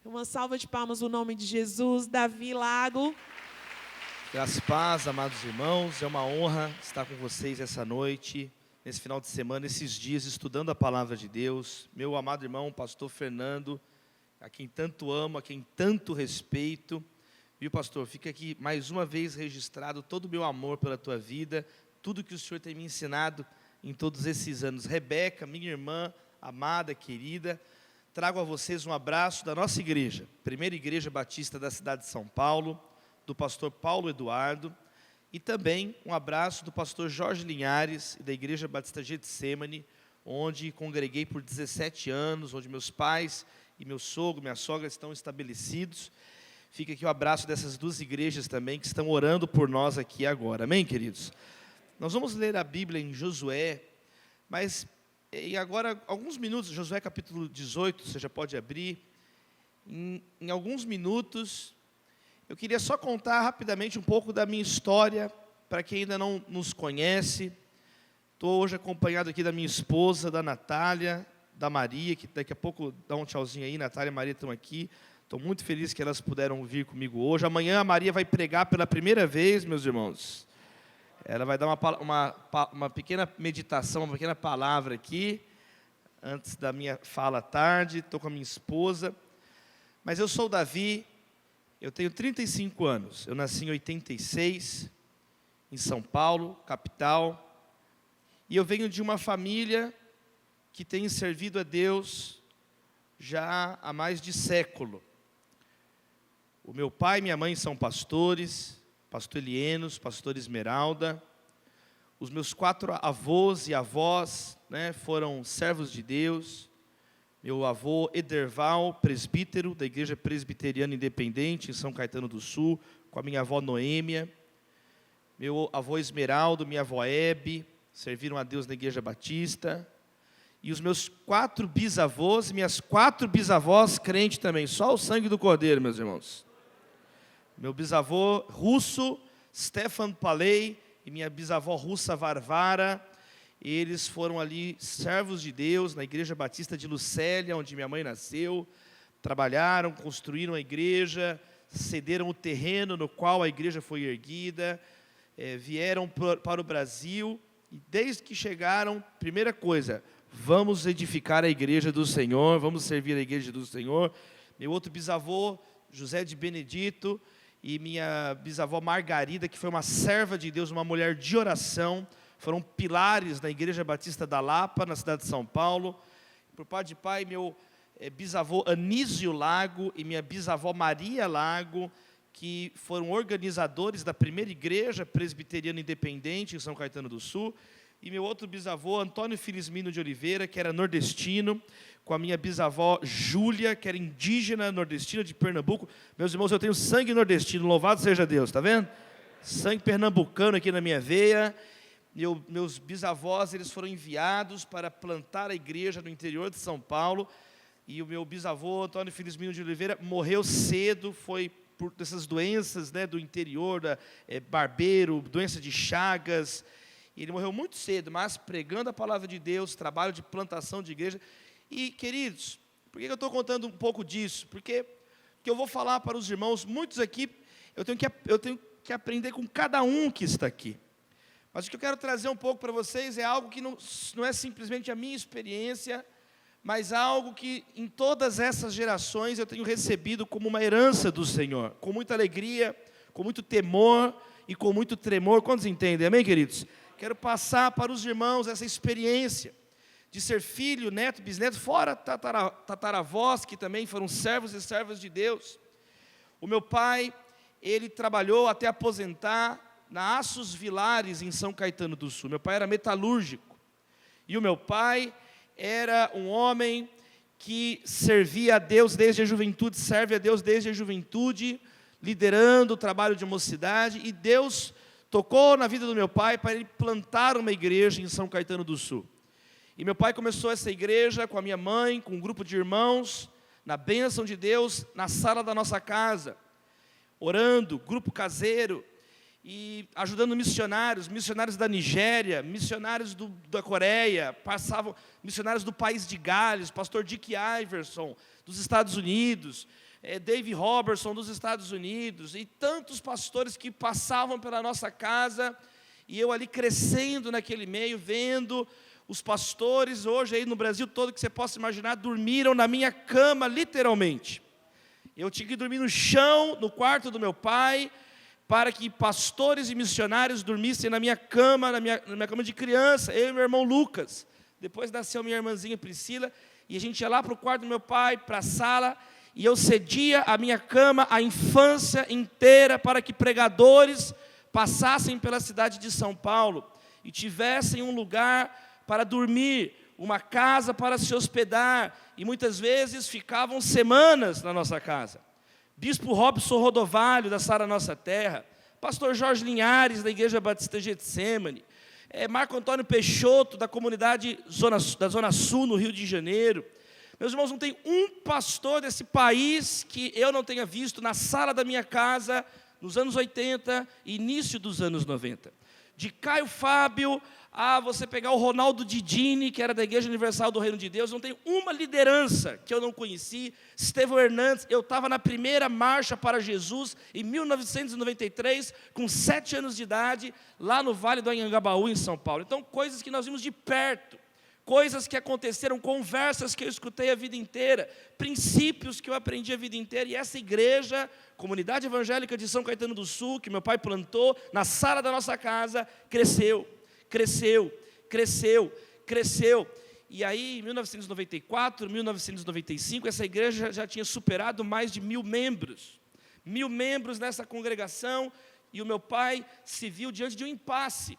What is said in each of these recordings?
Uma salva de palmas no nome de Jesus. Davi Lago. Graças e paz, amados irmãos, é uma honra estar com vocês essa noite, nesse final de semana, esses dias, estudando a palavra de Deus. Meu amado irmão, pastor Fernando, a quem tanto amo, a quem tanto respeito. Viu, pastor, fica aqui mais uma vez registrado todo o meu amor pela tua vida, tudo que o Senhor tem me ensinado em todos esses anos. Rebeca, minha irmã, amada, querida, trago a vocês um abraço da nossa igreja, Primeira Igreja Batista da cidade de São Paulo, do pastor Paulo Eduardo, e também um abraço do pastor Jorge Linhares, da Igreja Batista Getsemane, onde congreguei por 17 anos, onde meus pais e meu sogro, minha sogra estão estabelecidos. Fica aqui o abraço dessas duas igrejas também, que estão orando por nós aqui agora, amém, queridos? Nós vamos ler a Bíblia em Josué, mas e agora, alguns minutos, Josué capítulo 18, você já pode abrir. Em alguns minutos, eu queria só contar rapidamente um pouco da minha história, para quem ainda não nos conhece. Estou hoje acompanhado aqui da minha esposa, da Natália, da Maria, que daqui a pouco dá um tchauzinho aí, Natália e Maria estão aqui. Estou muito feliz que elas puderam vir comigo hoje. Amanhã a Maria vai pregar pela primeira vez, meus irmãos. Ela vai dar uma pequena meditação, uma pequena palavra aqui, antes da minha fala à tarde. Estou com a minha esposa. Mas eu sou o Davi, eu tenho 35 anos. Eu nasci em 86, em São Paulo, capital. E eu venho de uma família que tem servido a Deus já há mais de século. O meu pai e minha mãe são pastores, pastor Elienos, pastor Esmeralda. Os meus 4 avós e avós, foram servos de Deus. Meu avô Ederval, presbítero da Igreja Presbiteriana Independente, em São Caetano do Sul, com a minha avó Noêmia. Meu avô Esmeraldo, minha avó Hebe, serviram a Deus na Igreja Batista. E os meus 4 bisavós e minhas 4 bisavós crentes também, só o sangue do Cordeiro, meus irmãos. Meu bisavô russo, Stefan Paley, e minha bisavó russa, Varvara, eles foram ali servos de Deus na Igreja Batista de Lucélia, onde minha mãe nasceu, trabalharam, construíram a igreja, cederam o terreno no qual a igreja foi erguida, vieram para o Brasil, e desde que chegaram, primeira coisa, vamos edificar a igreja do Senhor, vamos servir a igreja do Senhor. Meu outro bisavô, José de Benedito, e minha bisavó Margarida, que foi uma serva de Deus, uma mulher de oração, foram pilares da Igreja Batista da Lapa, na cidade de São Paulo. Por parte de pai, meu bisavô Anísio Lago e minha bisavó Maria Lago, que foram organizadores da primeira igreja presbiteriana independente em São Caetano do Sul. E meu outro bisavô, Antônio Felismino de Oliveira, que era nordestino, com a minha bisavó Júlia, que era indígena nordestina de Pernambuco. Meus irmãos, eu tenho sangue nordestino, louvado seja Deus, está vendo? Sangue pernambucano aqui na minha veia. Meus bisavós, eles foram enviados para plantar a igreja no interior de São Paulo. E o meu bisavô, Antônio Felismino de Oliveira, morreu cedo, foi por dessas doenças do interior, barbeiro, doença de Chagas. E ele morreu muito cedo, mas pregando a palavra de Deus, trabalho de plantação de igreja. E, queridos, por que eu estou contando um pouco disso? Porque eu vou falar para os irmãos, muitos aqui, eu tenho que aprender com cada um que está aqui. Mas o que eu quero trazer um pouco para vocês é algo que não é simplesmente a minha experiência, mas algo que em todas essas gerações eu tenho recebido como uma herança do Senhor, com muita alegria, com muito temor e com muito tremor. Quantos entendem? Amém, queridos? Quero passar para os irmãos essa experiência de ser filho, neto, bisneto, fora tataravós, que também foram servos e servas de Deus. O meu pai, ele trabalhou até aposentar na Aços Vilares, em São Caetano do Sul. Meu pai era metalúrgico. E o meu pai era um homem que servia a Deus desde a juventude, serve a Deus desde a juventude, liderando o trabalho de mocidade. E Deus tocou na vida do meu pai para ele plantar uma igreja em São Caetano do Sul. E meu pai começou essa igreja com a minha mãe, com um grupo de irmãos, na bênção de Deus, na sala da nossa casa, orando, grupo caseiro. e ajudando missionários da Nigéria, missionários da Coreia, missionários do país de Gales, pastor Dick Iverson, dos Estados Unidos, Dave Robertson, dos Estados Unidos, e tantos pastores que passavam pela nossa casa, e eu ali crescendo naquele meio, vendo os pastores, hoje aí no Brasil todo, que você possa imaginar, dormiram na minha cama, literalmente. Eu tinha que dormir no chão, no quarto do meu pai, para que pastores e missionários dormissem na minha cama, na minha cama de criança, eu e meu irmão Lucas. Depois nasceu minha irmãzinha Priscila, e a gente ia lá para o quarto do meu pai, para a sala, e eu cedia a minha cama a infância inteira para que pregadores passassem pela cidade de São Paulo e tivessem um lugar para dormir, uma casa para se hospedar, e muitas vezes ficavam semanas na nossa casa. Bispo Robson Rodovalho, da Sara Nossa Terra, pastor Jorge Linhares, da Igreja Batista Getsemane, Marco Antônio Peixoto, da comunidade da Zona Sul, no Rio de Janeiro. Meus irmãos, não tem um pastor desse país que eu não tenha visto na sala da minha casa, nos anos 80 e início dos anos 90. De Caio Fábio a você pegar o Ronaldo Didini, que era da Igreja Universal do Reino de Deus, não tem uma liderança que eu não conheci. Estevão Hernandes, eu estava na primeira marcha para Jesus, em 1993, com 7 anos de idade, lá no Vale do Anhangabaú, em São Paulo. Então, coisas que nós vimos de perto, coisas que aconteceram, conversas que eu escutei a vida inteira, princípios que eu aprendi a vida inteira, e essa igreja, Comunidade Evangélica de São Caetano do Sul, que meu pai plantou na sala da nossa casa, cresceu. E aí, em 1994, 1995, essa igreja já tinha superado mais de 1.000 membros. 1.000 membros nessa congregação, e o meu pai se viu diante de um impasse,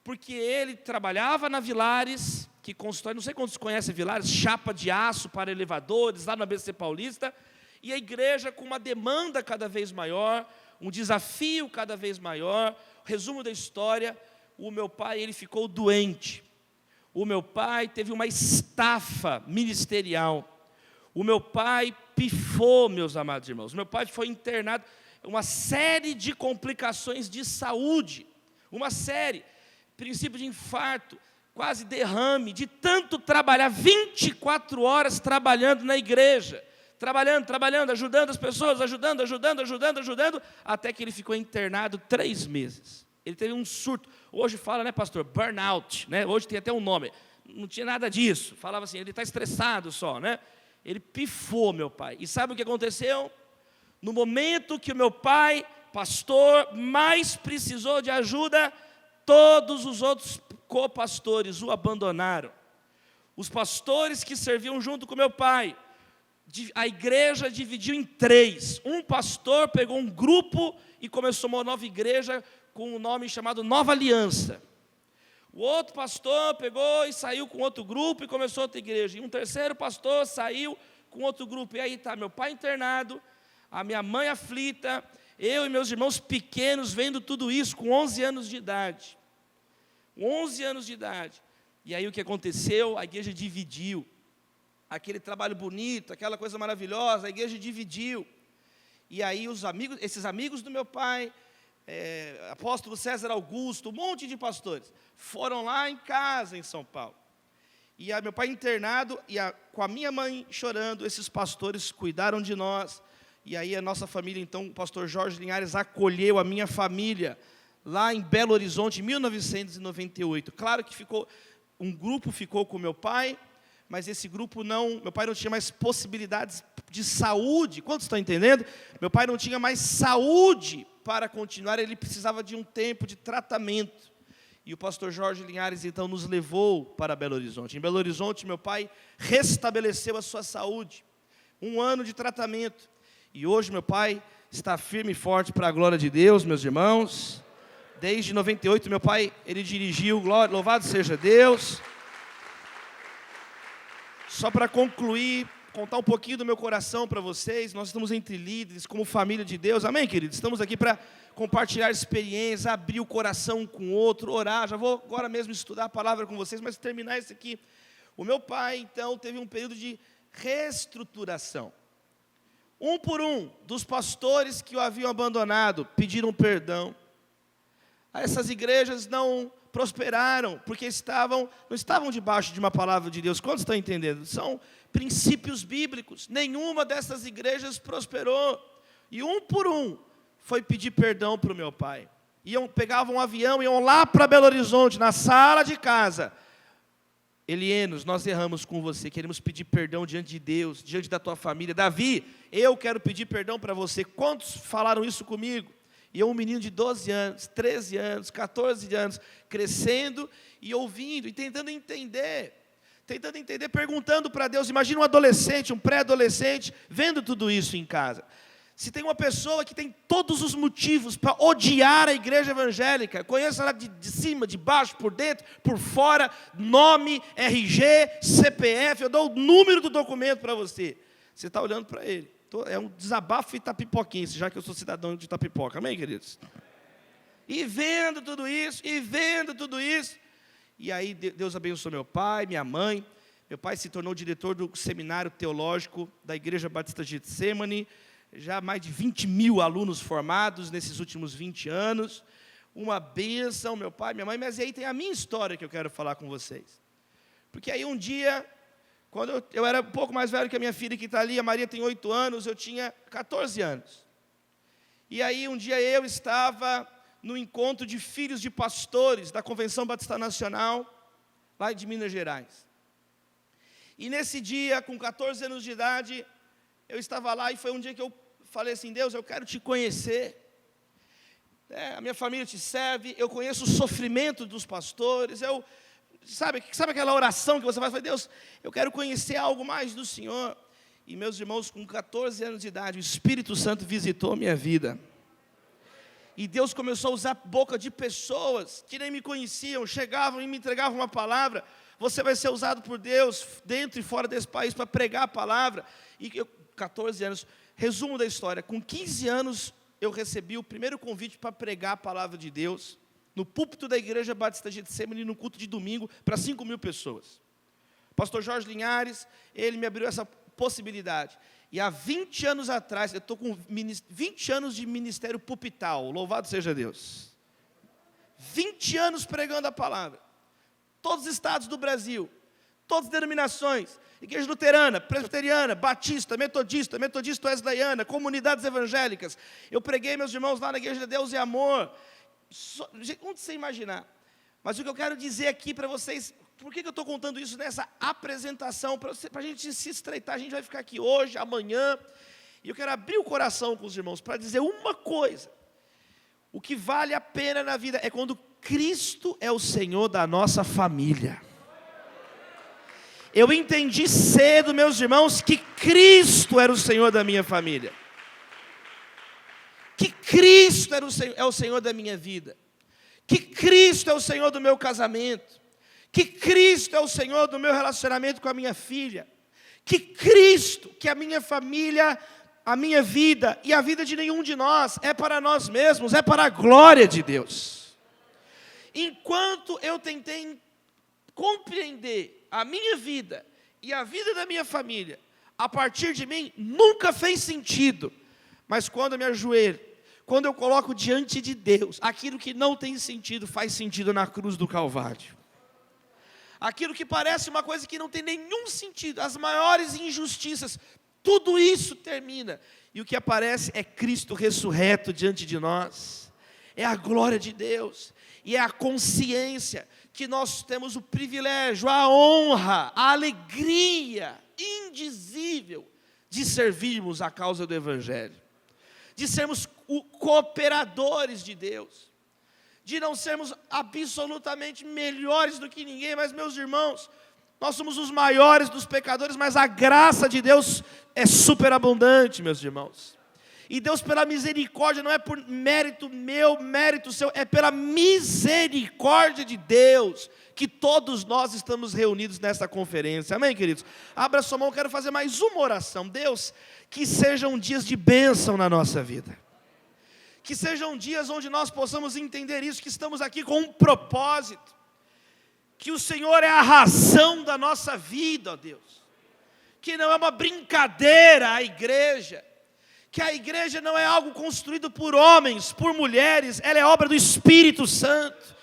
porque ele trabalhava na Vilares, que constrói, não sei quantos conhecem Vilares, chapa de aço para elevadores, lá no ABC Paulista, e a igreja com uma demanda cada vez maior, um desafio cada vez maior. Resumo da história: o meu pai, ele ficou doente. O meu pai teve uma estafa ministerial. O meu pai pifou, meus amados irmãos. O meu pai foi internado, uma série de complicações de saúde, uma série, princípio de infarto, quase derrame, de tanto trabalhar, 24 horas trabalhando na igreja, trabalhando, ajudando as pessoas, ajudando, até que ele ficou internado 3 meses. Ele teve um surto. Hoje fala, né, pastor, burnout, né? Hoje tem até um nome. Não tinha nada disso. Falava assim, ele está estressado só, né? Ele pifou, meu pai. E sabe o que aconteceu? No momento que o meu pai, pastor, mais precisou de ajuda, todos os outros copastores o abandonaram. Os pastores que serviam junto com meu pai, a igreja dividiu em 3. Um pastor pegou um grupo e começou uma nova igreja com um nome chamado Nova Aliança. O outro pastor pegou e saiu com outro grupo e começou outra igreja. E um terceiro pastor saiu com outro grupo. E aí está meu pai internado, a minha mãe aflita, eu e meus irmãos pequenos vendo tudo isso com 11 anos de idade. 11 anos de idade. E aí o que aconteceu? A igreja dividiu. Aquele trabalho bonito, aquela coisa maravilhosa, a igreja dividiu. E aí esses amigos do meu pai, apóstolo César Augusto, um monte de pastores, foram lá em casa em São Paulo. E meu pai internado, e com a minha mãe chorando, esses pastores cuidaram de nós. E aí a nossa família, então, o pastor Jorge Linhares acolheu a minha família, lá em Belo Horizonte, em 1998. Claro que um grupo ficou com meu pai, mas esse grupo meu pai não tinha mais possibilidades de saúde. Quantos estão entendendo? Meu pai não tinha mais saúde para continuar, ele precisava de um tempo de tratamento. E o pastor Jorge Linhares, então, nos levou para Belo Horizonte. Em Belo Horizonte, meu pai restabeleceu a sua saúde. 1 ano de tratamento. E hoje meu pai está firme e forte para a glória de Deus, meus irmãos. Desde 98, meu pai, ele dirigiu, louvado seja Deus. Só para concluir, contar um pouquinho do meu coração para vocês. Nós estamos entre líderes, como família de Deus, amém, queridos? Estamos aqui para compartilhar experiências, abrir o coração um com o outro, orar. Já vou agora mesmo estudar a palavra com vocês, mas terminar isso aqui. O meu pai, então, teve um período de reestruturação. Um por um dos pastores que o haviam abandonado pediram perdão. essas igrejas não prosperaram, porque não estavam debaixo de uma palavra de Deus. Quantos estão entendendo? São princípios bíblicos. Nenhuma dessas igrejas prosperou. E um por um foi pedir perdão para o meu pai. Pegavam um avião, iam lá para Belo Horizonte, na sala de casa. Elienos, nós erramos com você, queremos pedir perdão diante de Deus, diante da tua família. Davi, eu quero pedir perdão para você. Quantos falaram isso comigo? E eu, um menino de 12 anos, 13 anos, 14 anos, crescendo e ouvindo, e tentando entender, perguntando para Deus. Imagina um adolescente, um pré-adolescente, vendo tudo isso em casa. Se tem uma pessoa que tem todos os motivos para odiar a igreja evangélica, conheça ela de cima, de baixo, por dentro, por fora, nome, RG, CPF, eu dou o número do documento para você. Você está olhando para ele. É um desabafo itapipoquense, já que eu sou cidadão de Itapipoca, amém, queridos? E vendo tudo isso, e aí Deus abençoou meu pai, minha mãe. Meu pai se tornou diretor do seminário teológico da Igreja Batista Getsemane, já mais de 20 mil alunos formados nesses últimos 20 anos, uma bênção, meu pai, minha mãe. Mas aí tem a minha história que eu quero falar com vocês, porque aí um dia, quando eu era um pouco mais velho que a minha filha que está ali, a Maria tem 8 anos, eu tinha 14 anos, e aí um dia eu estava no encontro de filhos de pastores da Convenção Batista Nacional, lá de Minas Gerais, e nesse dia, com 14 anos de idade, eu estava lá e foi um dia que eu falei assim: Deus, eu quero te conhecer, a minha família te serve, eu conheço o sofrimento dos pastores, sabe aquela oração que você faz? Deus, eu quero conhecer algo mais do Senhor. E meus irmãos, com 14 anos de idade, o Espírito Santo visitou a minha vida, e Deus começou a usar a boca de pessoas que nem me conheciam, chegavam e me entregavam uma palavra. Você vai ser usado por Deus, dentro e fora desse país, para pregar a palavra. E eu, 14 anos, resumo da história, com 15 anos eu recebi o primeiro convite para pregar a palavra de Deus, no púlpito da Igreja Batista Getsemane, no culto de domingo, para 5.000 pessoas. O pastor Jorge Linhares, ele me abriu essa possibilidade. E há 20 anos atrás, eu estou com 20 anos de ministério pulpital, louvado seja Deus. 20 anos pregando a palavra, todos os estados do Brasil, todas as denominações, igreja luterana, presbiteriana, batista, metodista wesleyana, comunidades evangélicas. Eu preguei, meus irmãos, lá na Igreja de Deus e Amor, onde você imaginar. Mas o que eu quero dizer aqui para vocês, por que eu estou contando isso nessa apresentação? Para a gente se estreitar, a gente vai ficar aqui hoje, amanhã, e eu quero abrir o coração com os irmãos para dizer uma coisa: o que vale a pena na vida é quando Cristo é o Senhor da nossa família. Eu entendi cedo, meus irmãos, que Cristo era o Senhor da minha família, que Cristo é o Senhor da minha vida, que Cristo é o Senhor do meu casamento, que Cristo é o Senhor do meu relacionamento com a minha filha, que Cristo, que a minha família, a minha vida e a vida de nenhum de nós é para nós mesmos, é para a glória de Deus. Enquanto eu tentei compreender a minha vida e a vida da minha família a partir de mim, nunca fez sentido. Mas quando eu me ajoelho, quando eu coloco diante de Deus, aquilo que não tem sentido, faz sentido na cruz do Calvário. Aquilo que parece uma coisa que não tem nenhum sentido, as maiores injustiças, tudo isso termina, e o que aparece é Cristo ressurreto diante de nós, é a glória de Deus, e é a consciência que nós temos o privilégio, a honra, a alegria indizível de servirmos a causa do Evangelho, de sermos cooperadores de Deus, de não sermos absolutamente melhores do que ninguém, mas, meus irmãos, nós somos os maiores dos pecadores, mas a graça de Deus é superabundante, meus irmãos. E Deus, pela misericórdia, não é por mérito meu, mérito seu, é pela misericórdia de Deus que todos nós estamos reunidos nesta conferência. Amém, queridos? Abra sua mão, eu quero fazer mais uma oração. Deus, que sejam dias de bênção na nossa vida. Que sejam dias onde nós possamos entender isso, que estamos aqui com um propósito. Que o Senhor é a razão da nossa vida, ó Deus. Que não é uma brincadeira a igreja. que a igreja não é algo construído por homens, por mulheres, ela é obra do Espírito Santo.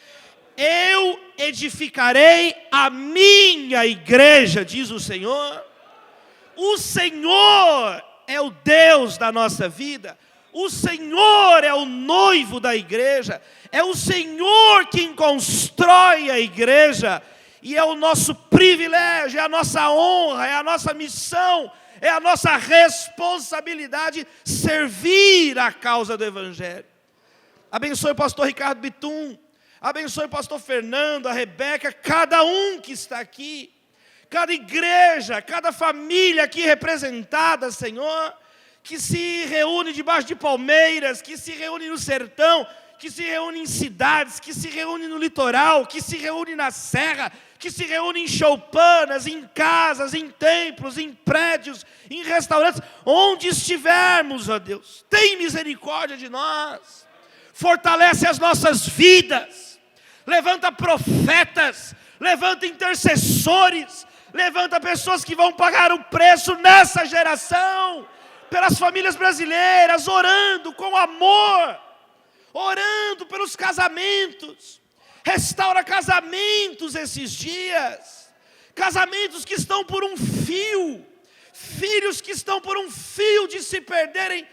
Eu edificarei a minha igreja, diz o Senhor. O Senhor é o Deus da nossa vida. O Senhor é o noivo da igreja. É o Senhor quem constrói a igreja. E é o nosso privilégio, é a nossa honra, é a nossa missão, é a nossa responsabilidade servir a causa do Evangelho. Abençoe o pastor Ricardo Bitum. Abençoe o pastor Fernando, a Rebeca, cada um que está aqui, cada igreja, cada família aqui representada, Senhor, que se reúne debaixo de palmeiras, que se reúne no sertão, que se reúne em cidades, que se reúne no litoral, que se reúne na serra, que se reúne em choupanas, em casas, em templos, em prédios, em restaurantes, onde estivermos, ó Deus, tem misericórdia de nós, fortalece as nossas vidas, levanta profetas, levanta intercessores, levanta pessoas que vão pagar o preço nessa geração, pelas famílias brasileiras, orando com amor, orando pelos casamentos. Restaura casamentos esses dias, casamentos que estão por um fio, filhos que estão por um fio de se perderem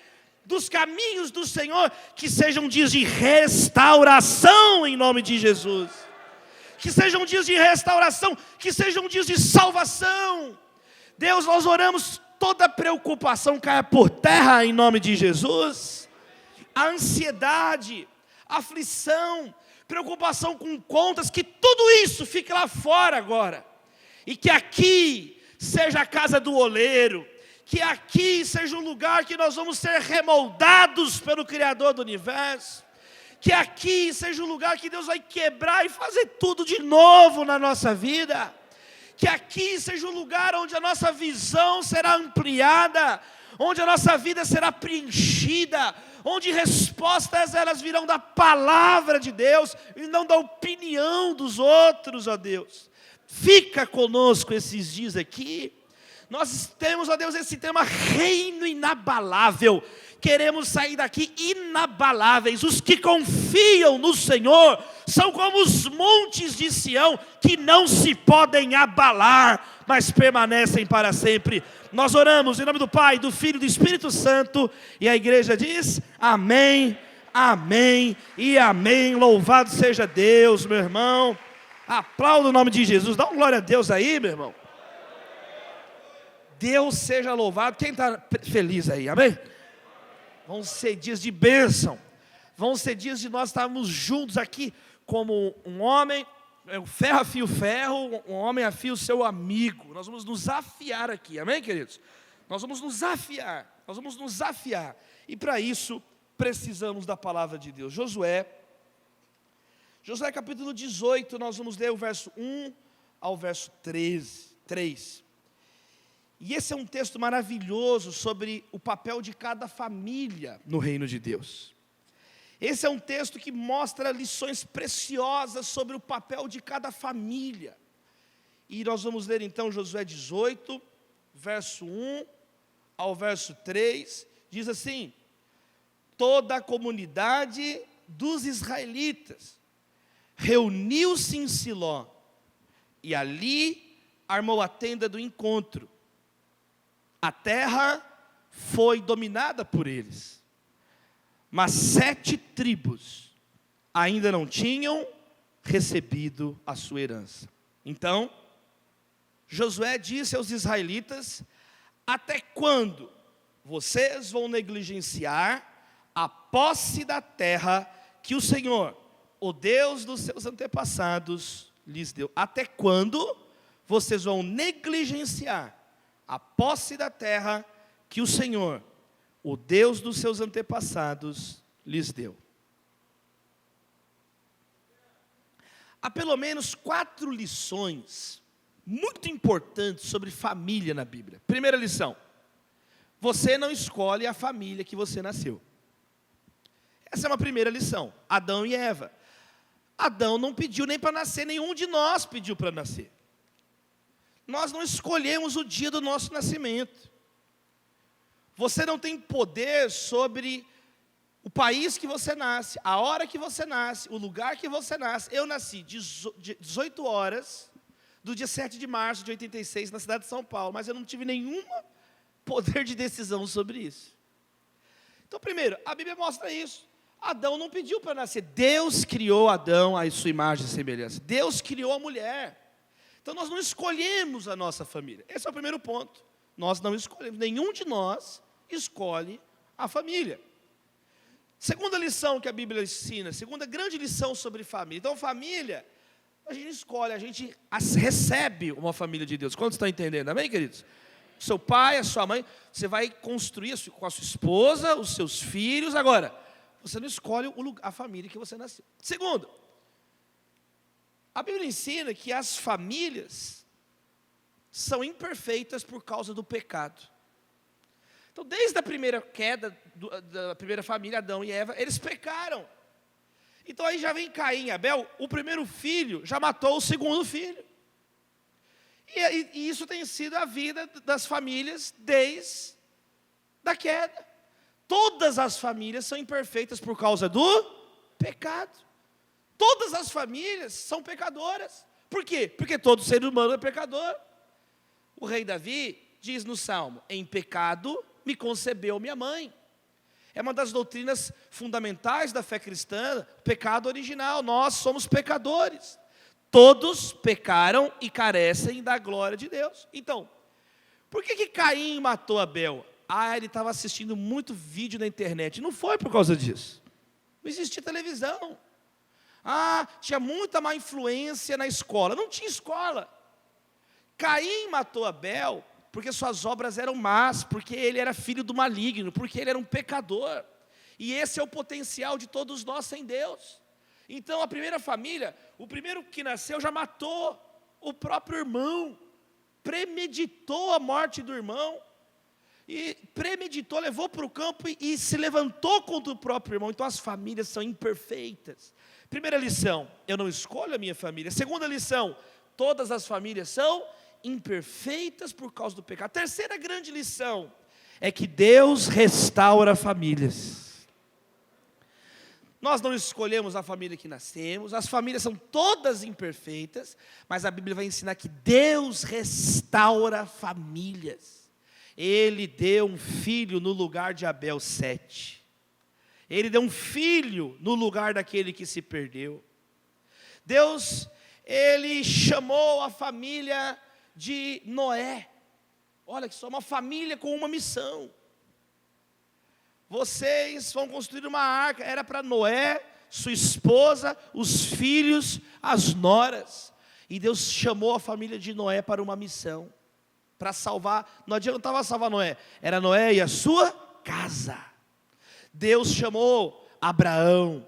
dos caminhos do Senhor. Que sejam dias de restauração em nome de Jesus, que sejam dias de restauração, que sejam dias de salvação. Deus, nós oramos, toda preocupação caia por terra em nome de Jesus. A ansiedade, a aflição, preocupação com contas, que tudo isso fique lá fora agora, e que aqui seja a casa do oleiro, que aqui seja um lugar que nós vamos ser remoldados pelo Criador do Universo, que aqui seja um lugar que Deus vai quebrar e fazer tudo de novo na nossa vida, que aqui seja um lugar onde a nossa visão será ampliada, onde a nossa vida será preenchida, onde respostas elas virão da palavra de Deus e não da opinião dos outros, ó Deus. Fica conosco esses dias aqui. Nós temos, ó Deus, esse tema reino inabalável. Queremos sair daqui inabaláveis. Os que confiam no Senhor são como os montes de Sião, que não se podem abalar, mas permanecem para sempre. Nós oramos em nome do Pai, do Filho e do Espírito Santo, e a igreja diz amém, amém e amém. Louvado seja Deus, meu irmão. Aplauda o nome de Jesus. Dá uma glória a Deus aí, meu irmão. Deus seja louvado. Quem está feliz aí, amém? Vão ser dias de bênção, vão ser dias de nós estarmos juntos aqui, como um homem, ferro afia o ferro, um homem afia o seu amigo. Nós vamos nos afiar aqui, amém, queridos? Nós vamos nos afiar, e para isso precisamos da palavra de Deus. Josué capítulo 18, nós vamos ler o verso 1 ao verso 3. E esse é um texto maravilhoso sobre o papel de cada família no reino de Deus. Esse é um texto que mostra lições preciosas sobre o papel de cada família. E nós vamos ler então Josué 18, verso 1 ao verso 3. Diz assim: toda a comunidade dos israelitas reuniu-se em Siló, e ali armou a tenda do encontro. A terra foi dominada por eles, mas 7 tribos ainda não tinham recebido a sua herança. Então, Josué disse aos israelitas: até quando vocês vão negligenciar a posse da terra que o Senhor, o Deus dos seus antepassados, lhes deu? Até quando vocês vão negligenciar a posse da terra que o Senhor, o Deus dos seus antepassados, lhes deu? Há pelo menos 4 lições muito importantes sobre família na Bíblia. Primeira lição: você não escolhe a família que você nasceu. Essa é uma primeira lição. Adão e Eva. Adão não pediu nem para nascer, nenhum de nós pediu para nascer. Nós não escolhemos o dia do nosso nascimento. Você não tem poder sobre o país que você nasce, a hora que você nasce, o lugar que você nasce. Eu nasci 18 horas do dia 7 de março de 86, na cidade de São Paulo, mas eu não tive nenhum poder de decisão sobre isso. Então, primeiro, a Bíblia mostra isso. Adão não pediu para nascer. Deus criou Adão à sua imagem e semelhança. Deus criou a mulher. Então, nós não escolhemos a nossa família. Esse é o primeiro ponto. Nós não escolhemos. Nenhum de nós escolhe a família. Segunda lição que a Bíblia ensina, segunda grande lição sobre família. Então, família, a gente escolhe, a gente recebe uma família de Deus. Quantos estão entendendo? Amém, queridos? Seu pai, a sua mãe, você vai construir com a sua esposa, os seus filhos. Agora, você não escolhe a família que você nasceu. Segundo, a Bíblia ensina que as famílias são imperfeitas por causa do pecado. Então, desde a primeira queda da primeira família, Adão e Eva, eles pecaram. Então, aí já vem Caim e Abel, o primeiro filho já matou o segundo filho. E isso tem sido a vida das famílias desde a queda. Todas as famílias são imperfeitas por causa do pecado. Todas as famílias são pecadoras. Por quê? Porque todo ser humano é pecador. O rei Davi diz no Salmo: em pecado me concebeu minha mãe. É uma das doutrinas fundamentais da fé cristã, pecado original. Nós somos pecadores. Todos pecaram e carecem da glória de Deus. Então, por que Caim matou Abel? Ele estava assistindo muito vídeo na internet. Não foi por causa disso. Não existia televisão. Tinha muita má influência na escola. Não tinha escola. Caim matou Abel porque suas obras eram más, porque ele era filho do maligno, porque ele era um pecador. E esse é o potencial de todos nós sem Deus. Então, a primeira família, o primeiro que nasceu já matou o próprio irmão, premeditou a morte do irmão, e premeditou, levou para o campo e se levantou contra o próprio irmão. Então, as famílias são imperfeitas. Primeira lição, eu não escolho a minha família. Segunda lição, todas as famílias são imperfeitas por causa do pecado. A terceira grande lição é que Deus restaura famílias. Nós não escolhemos a família que nascemos, as famílias são todas imperfeitas, mas a Bíblia vai ensinar que Deus restaura famílias. Ele deu um filho no lugar de Abel 7. Ele deu um filho no lugar daquele que se perdeu. Deus, Ele chamou a família de Noé. Olha que só, uma família com uma missão. Vocês vão construir uma arca. Era para Noé, sua esposa, os filhos, as noras. E Deus chamou a família de Noé para uma missão, para salvar. Não adiantava salvar Noé, era Noé e a sua casa. Deus chamou Abraão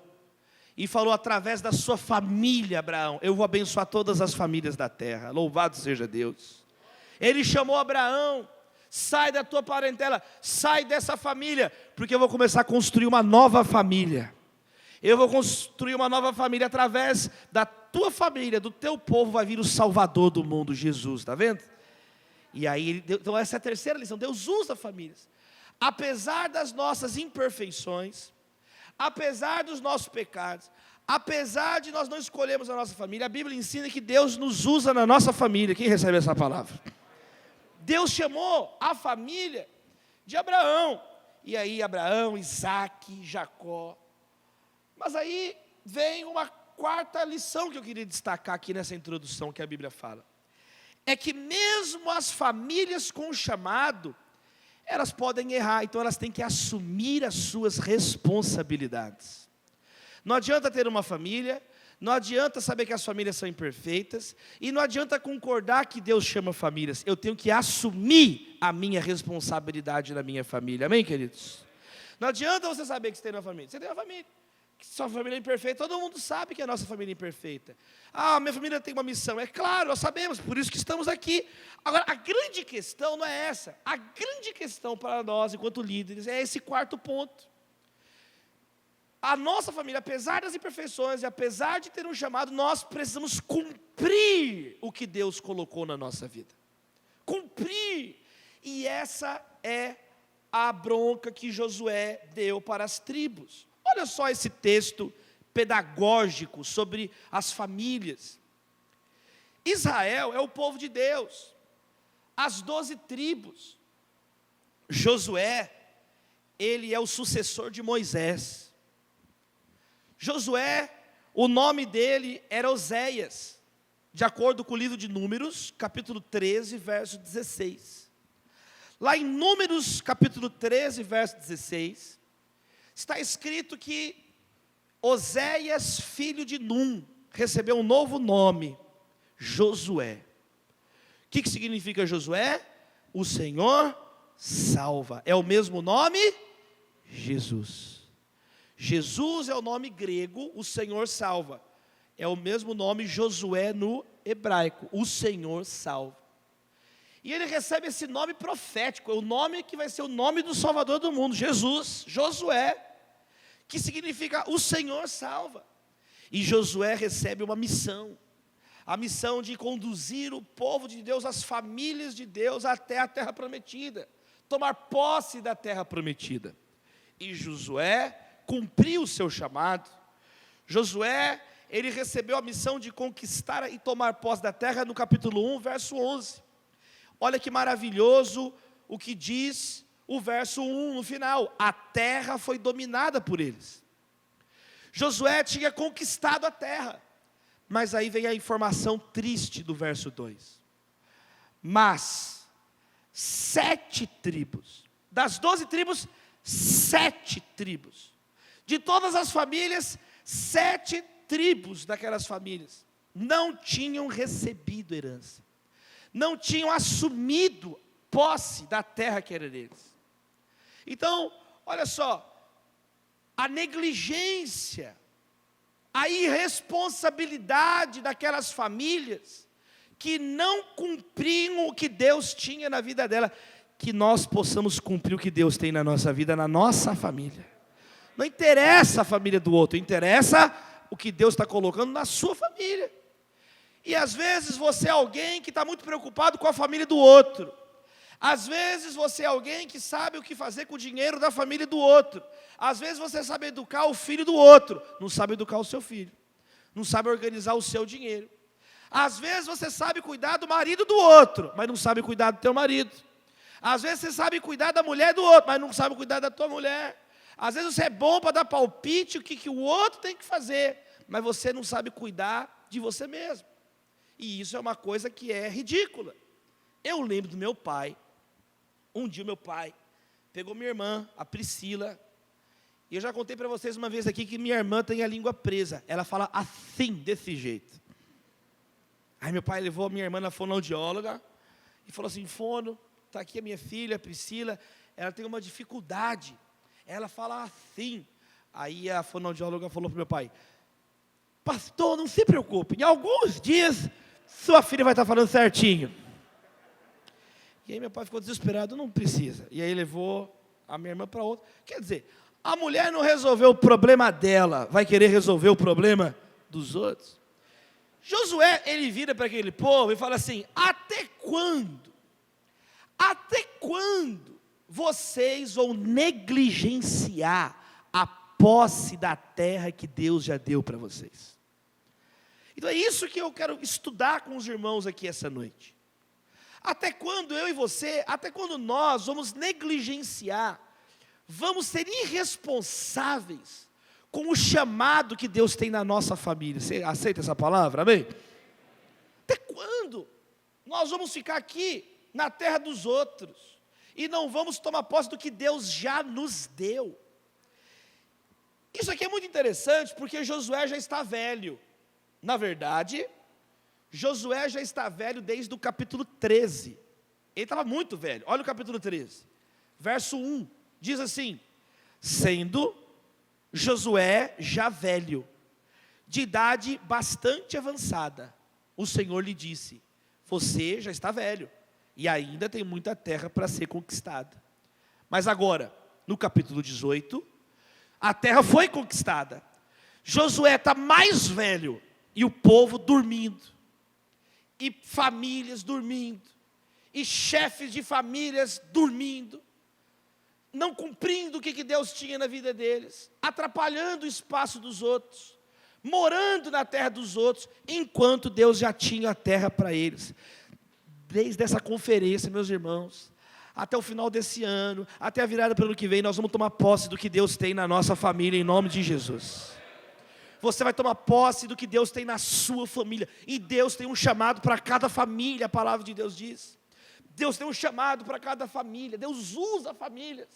e falou através da sua família: Abraão, eu vou abençoar todas as famílias da terra. Louvado seja Deus. Ele chamou Abraão: sai da tua parentela, sai dessa família, porque eu vou começar a construir uma nova família. Eu vou construir uma nova família. Através da tua família, do teu povo, vai vir o Salvador do mundo, Jesus. Está vendo? E aí, então essa é a terceira lição. Deus usa famílias. Apesar das nossas imperfeições, apesar dos nossos pecados, apesar de nós não escolhermos a nossa família, a Bíblia ensina que Deus nos usa na nossa família. Quem recebe essa palavra? Deus chamou a família de Abraão. E aí Abraão, Isaac, Jacó. Mas aí vem uma quarta lição que eu queria destacar aqui nessa introdução que a Bíblia fala. É que mesmo as famílias com chamado, elas podem errar, então elas têm que assumir as suas responsabilidades. Não adianta ter uma família, não adianta saber que as famílias são imperfeitas, e não adianta concordar que Deus chama famílias. Eu tenho que assumir a minha responsabilidade na minha família, amém, queridos? Não adianta você saber que você tem uma família, você tem uma família. Sua família é imperfeita, todo mundo sabe que a nossa família é imperfeita. Minha família tem uma missão, é claro, nós sabemos, por isso que estamos aqui. Agora, a grande questão não é essa. A grande questão para nós, enquanto líderes, é esse quarto ponto. A nossa família, apesar das imperfeições e apesar de ter um chamado, nós precisamos cumprir o que Deus colocou na nossa vida. Cumprir. E essa é a bronca que Josué deu para as tribos. Olha só esse texto pedagógico sobre as famílias. Israel é o povo de Deus, as 12 tribos. Josué, ele é o sucessor de Moisés. Josué, o nome dele era Oséias, de acordo com o livro de Números, capítulo 13, verso 16. Lá em Números, capítulo 13, verso 16, está escrito que Oséias, filho de Num, recebeu um novo nome, Josué. O que significa Josué? O Senhor salva. É o mesmo nome? Jesus. Jesus é o nome grego, o Senhor salva. É o mesmo nome Josué no hebraico, o Senhor salva. E ele recebe esse nome profético, é o nome que vai ser o nome do Salvador do mundo, Jesus, Josué, que significa o Senhor salva. E Josué recebe uma missão, a missão de conduzir o povo de Deus, as famílias de Deus até a terra prometida, tomar posse da terra prometida. E Josué cumpriu o seu chamado. Josué, ele recebeu a missão de conquistar e tomar posse da terra no capítulo 1, verso 11. Olha que maravilhoso o que diz o verso 1 no final: a terra foi dominada por eles. Josué tinha conquistado a terra, mas aí vem a informação triste do verso 2. Mas 7 tribos, das 12 tribos, 7 tribos, de todas as famílias, 7 tribos daquelas famílias, não tinham recebido herança, não tinham assumido posse da terra que era deles. Então, olha só, a negligência, a irresponsabilidade daquelas famílias que não cumpriam o que Deus tinha na vida dela, que nós possamos cumprir o que Deus tem na nossa vida, na nossa família. Não interessa a família do outro, interessa o que Deus está colocando na sua família. E às vezes você é alguém que está muito preocupado com a família do outro. Às vezes você é alguém que sabe o que fazer com o dinheiro da família do outro. Às vezes você sabe educar o filho do outro, não sabe educar o seu filho, não sabe organizar o seu dinheiro. Às vezes você sabe cuidar do marido do outro, mas não sabe cuidar do teu marido. Às vezes você sabe cuidar da mulher do outro, mas não sabe cuidar da tua mulher. Às vezes você é bom para dar palpite o que o outro tem que fazer, mas você não sabe cuidar de você mesmo. E isso é uma coisa que é ridícula. Eu lembro do meu pai. Um dia o meu pai pegou minha irmã, a Priscila, e eu já contei para vocês uma vez aqui que minha irmã tem a língua presa. Ela fala assim, desse jeito. Aí meu pai levou a minha irmã na fonoaudióloga e falou assim: Fono, está aqui a minha filha, a Priscila, ela tem uma dificuldade, ela fala assim. Aí a fonoaudióloga falou para o meu pai: pastor, não se preocupe, em alguns dias sua filha vai estar falando certinho. E aí meu pai ficou desesperado: não precisa. E aí levou a minha irmã para outra. Quer dizer, a mulher não resolveu o problema dela, vai querer resolver o problema dos outros. Josué, ele vira para aquele povo e fala assim: até quando vocês vão negligenciar a posse da terra que Deus já deu para vocês? Então é isso que eu quero estudar com os irmãos aqui essa noite. Até quando eu e você, até quando nós vamos negligenciar, vamos ser irresponsáveis com o chamado que Deus tem na nossa família? Você aceita essa palavra, amém? Até quando nós vamos ficar aqui na terra dos outros e não vamos tomar posse do que Deus já nos deu? Isso aqui é muito interessante, porque Josué já está velho. Na verdade, Josué já está velho desde o capítulo 13. Ele estava muito velho. Olha o capítulo 13, verso 1, diz assim: sendo Josué já velho, de idade bastante avançada, o Senhor lhe disse: você já está velho, e ainda tem muita terra para ser conquistada. Mas agora, no capítulo 18, a terra foi conquistada. Josué está mais velho, e o povo dormindo, e famílias dormindo, e chefes de famílias dormindo. não cumprindo o que Deus tinha na vida deles, atrapalhando o espaço dos outros, morando na terra dos outros, enquanto Deus já tinha a terra para eles. Desde essa conferência, meus irmãos, até o final desse ano, até a virada para o ano que vem, nós vamos tomar posse do que Deus tem na nossa família, em nome de Jesus. Você vai tomar posse do que Deus tem na sua família, e Deus tem um chamado para cada família, a palavra de Deus diz. Deus tem um chamado para cada família, Deus usa famílias.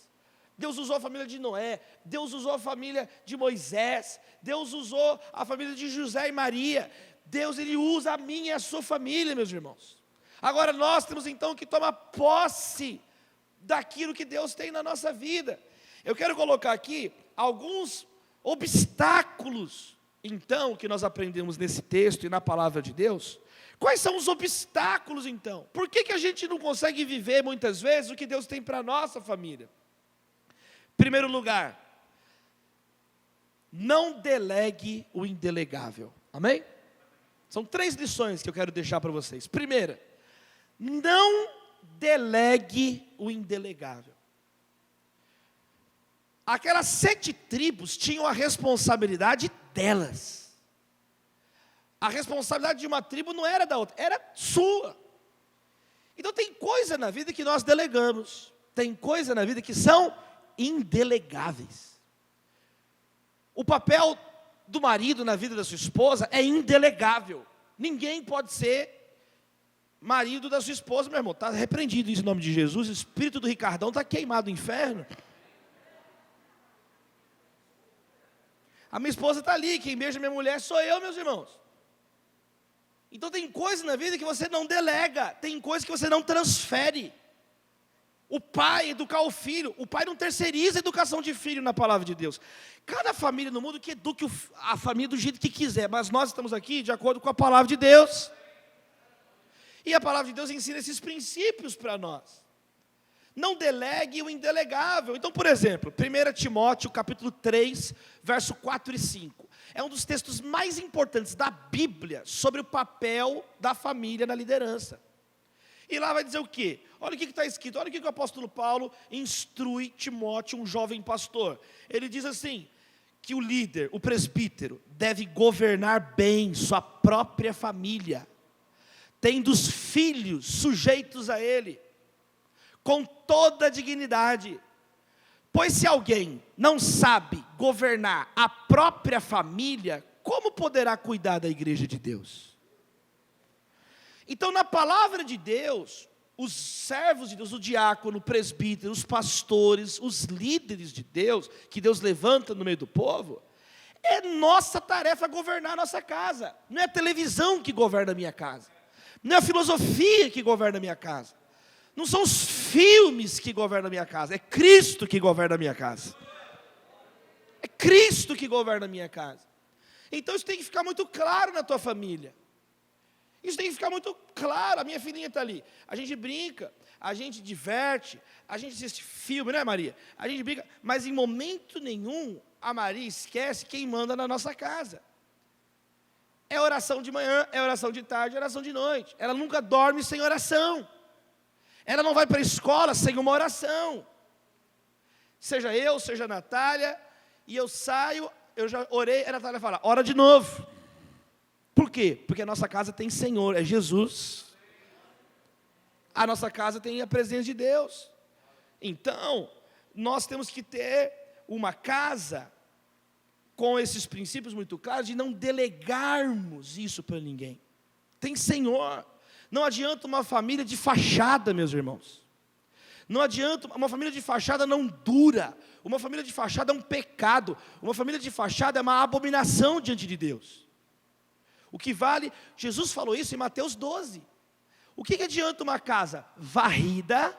Deus usou a família de Noé, Deus usou a família de Moisés, Deus usou a família de José e Maria. Deus, Ele usa a minha e a sua família, meus irmãos. Agora nós temos então que tomar posse daquilo que Deus tem na nossa vida. Eu quero colocar aqui alguns obstáculos, então, que nós aprendemos nesse texto e na palavra de Deus. Quais são os obstáculos, então? Por que a gente não consegue viver, muitas vezes, o que Deus tem para a nossa família? Primeiro lugar, não delegue o indelegável. Amém? São 3 lições que eu quero deixar para vocês. Primeira, não delegue o indelegável. Aquelas 7 tribos tinham a responsabilidade delas. A responsabilidade de uma tribo não era da outra, era sua. Então tem coisa na vida que nós delegamos, tem coisa na vida que são indelegáveis. O papel do marido na vida da sua esposa é indelegável. Ninguém pode ser marido da sua esposa, meu irmão. Está repreendido isso em nome de Jesus. O espírito do Ricardão está queimado no inferno. A minha esposa está ali, quem beija minha mulher sou eu, meus irmãos. Então tem coisa na vida que você não delega, tem coisa que você não transfere. O pai educar o filho, o pai não terceiriza a educação de filho na palavra de Deus. Cada família no mundo que eduque a família do jeito que quiser, mas nós estamos aqui de acordo com a palavra de Deus. E a palavra de Deus ensina esses princípios para nós. Não delegue o indelegável. Então, por exemplo, 1 Timóteo capítulo 3, verso 4 e 5. É um dos textos mais importantes da Bíblia sobre o papel da família na liderança. E lá vai dizer o quê? Olha o que está escrito, olha o que o apóstolo Paulo instrui Timóteo, um jovem pastor. Ele diz assim, que o líder, o presbítero, deve governar bem sua própria família, tendo os filhos sujeitos a ele, com toda a dignidade. Pois se alguém não sabe governar a própria família, como poderá cuidar da igreja de Deus? Então, na palavra de Deus, os servos de Deus, o diácono, o presbítero, os pastores, os líderes de Deus, que Deus levanta no meio do povo, é nossa tarefa governar a nossa casa. Não é a televisão que governa a minha casa, não é a filosofia que governa a minha casa, não são os filmes que governam a minha casa, é Cristo que governa a minha casa. É Cristo que governa a minha casa. Então isso tem que ficar muito claro na tua família. Isso tem que ficar muito claro. A minha filhinha está ali. A gente brinca, a gente diverte, a gente assiste filme, não é, Maria? A gente brinca, mas em momento nenhum a Maria esquece quem manda na nossa casa. É oração de manhã, é oração de tarde, é oração de noite. Ela nunca dorme sem oração. Ela não vai para a escola sem uma oração. Seja eu, seja a Natália, e eu saio, eu já orei, a Natália fala, ora de novo. Por quê? Porque a nossa casa tem Senhor, é Jesus. A nossa casa tem a presença de Deus. Então, nós temos que ter uma casa com esses princípios muito claros, de não delegarmos isso para ninguém. Tem Senhor. Não adianta uma família de fachada, meus irmãos. Não adianta, uma família de fachada não dura. Uma família de fachada é um pecado. Uma família de fachada é uma abominação diante de Deus. O que vale, Jesus falou isso em Mateus 12. O que adianta uma casa varrida,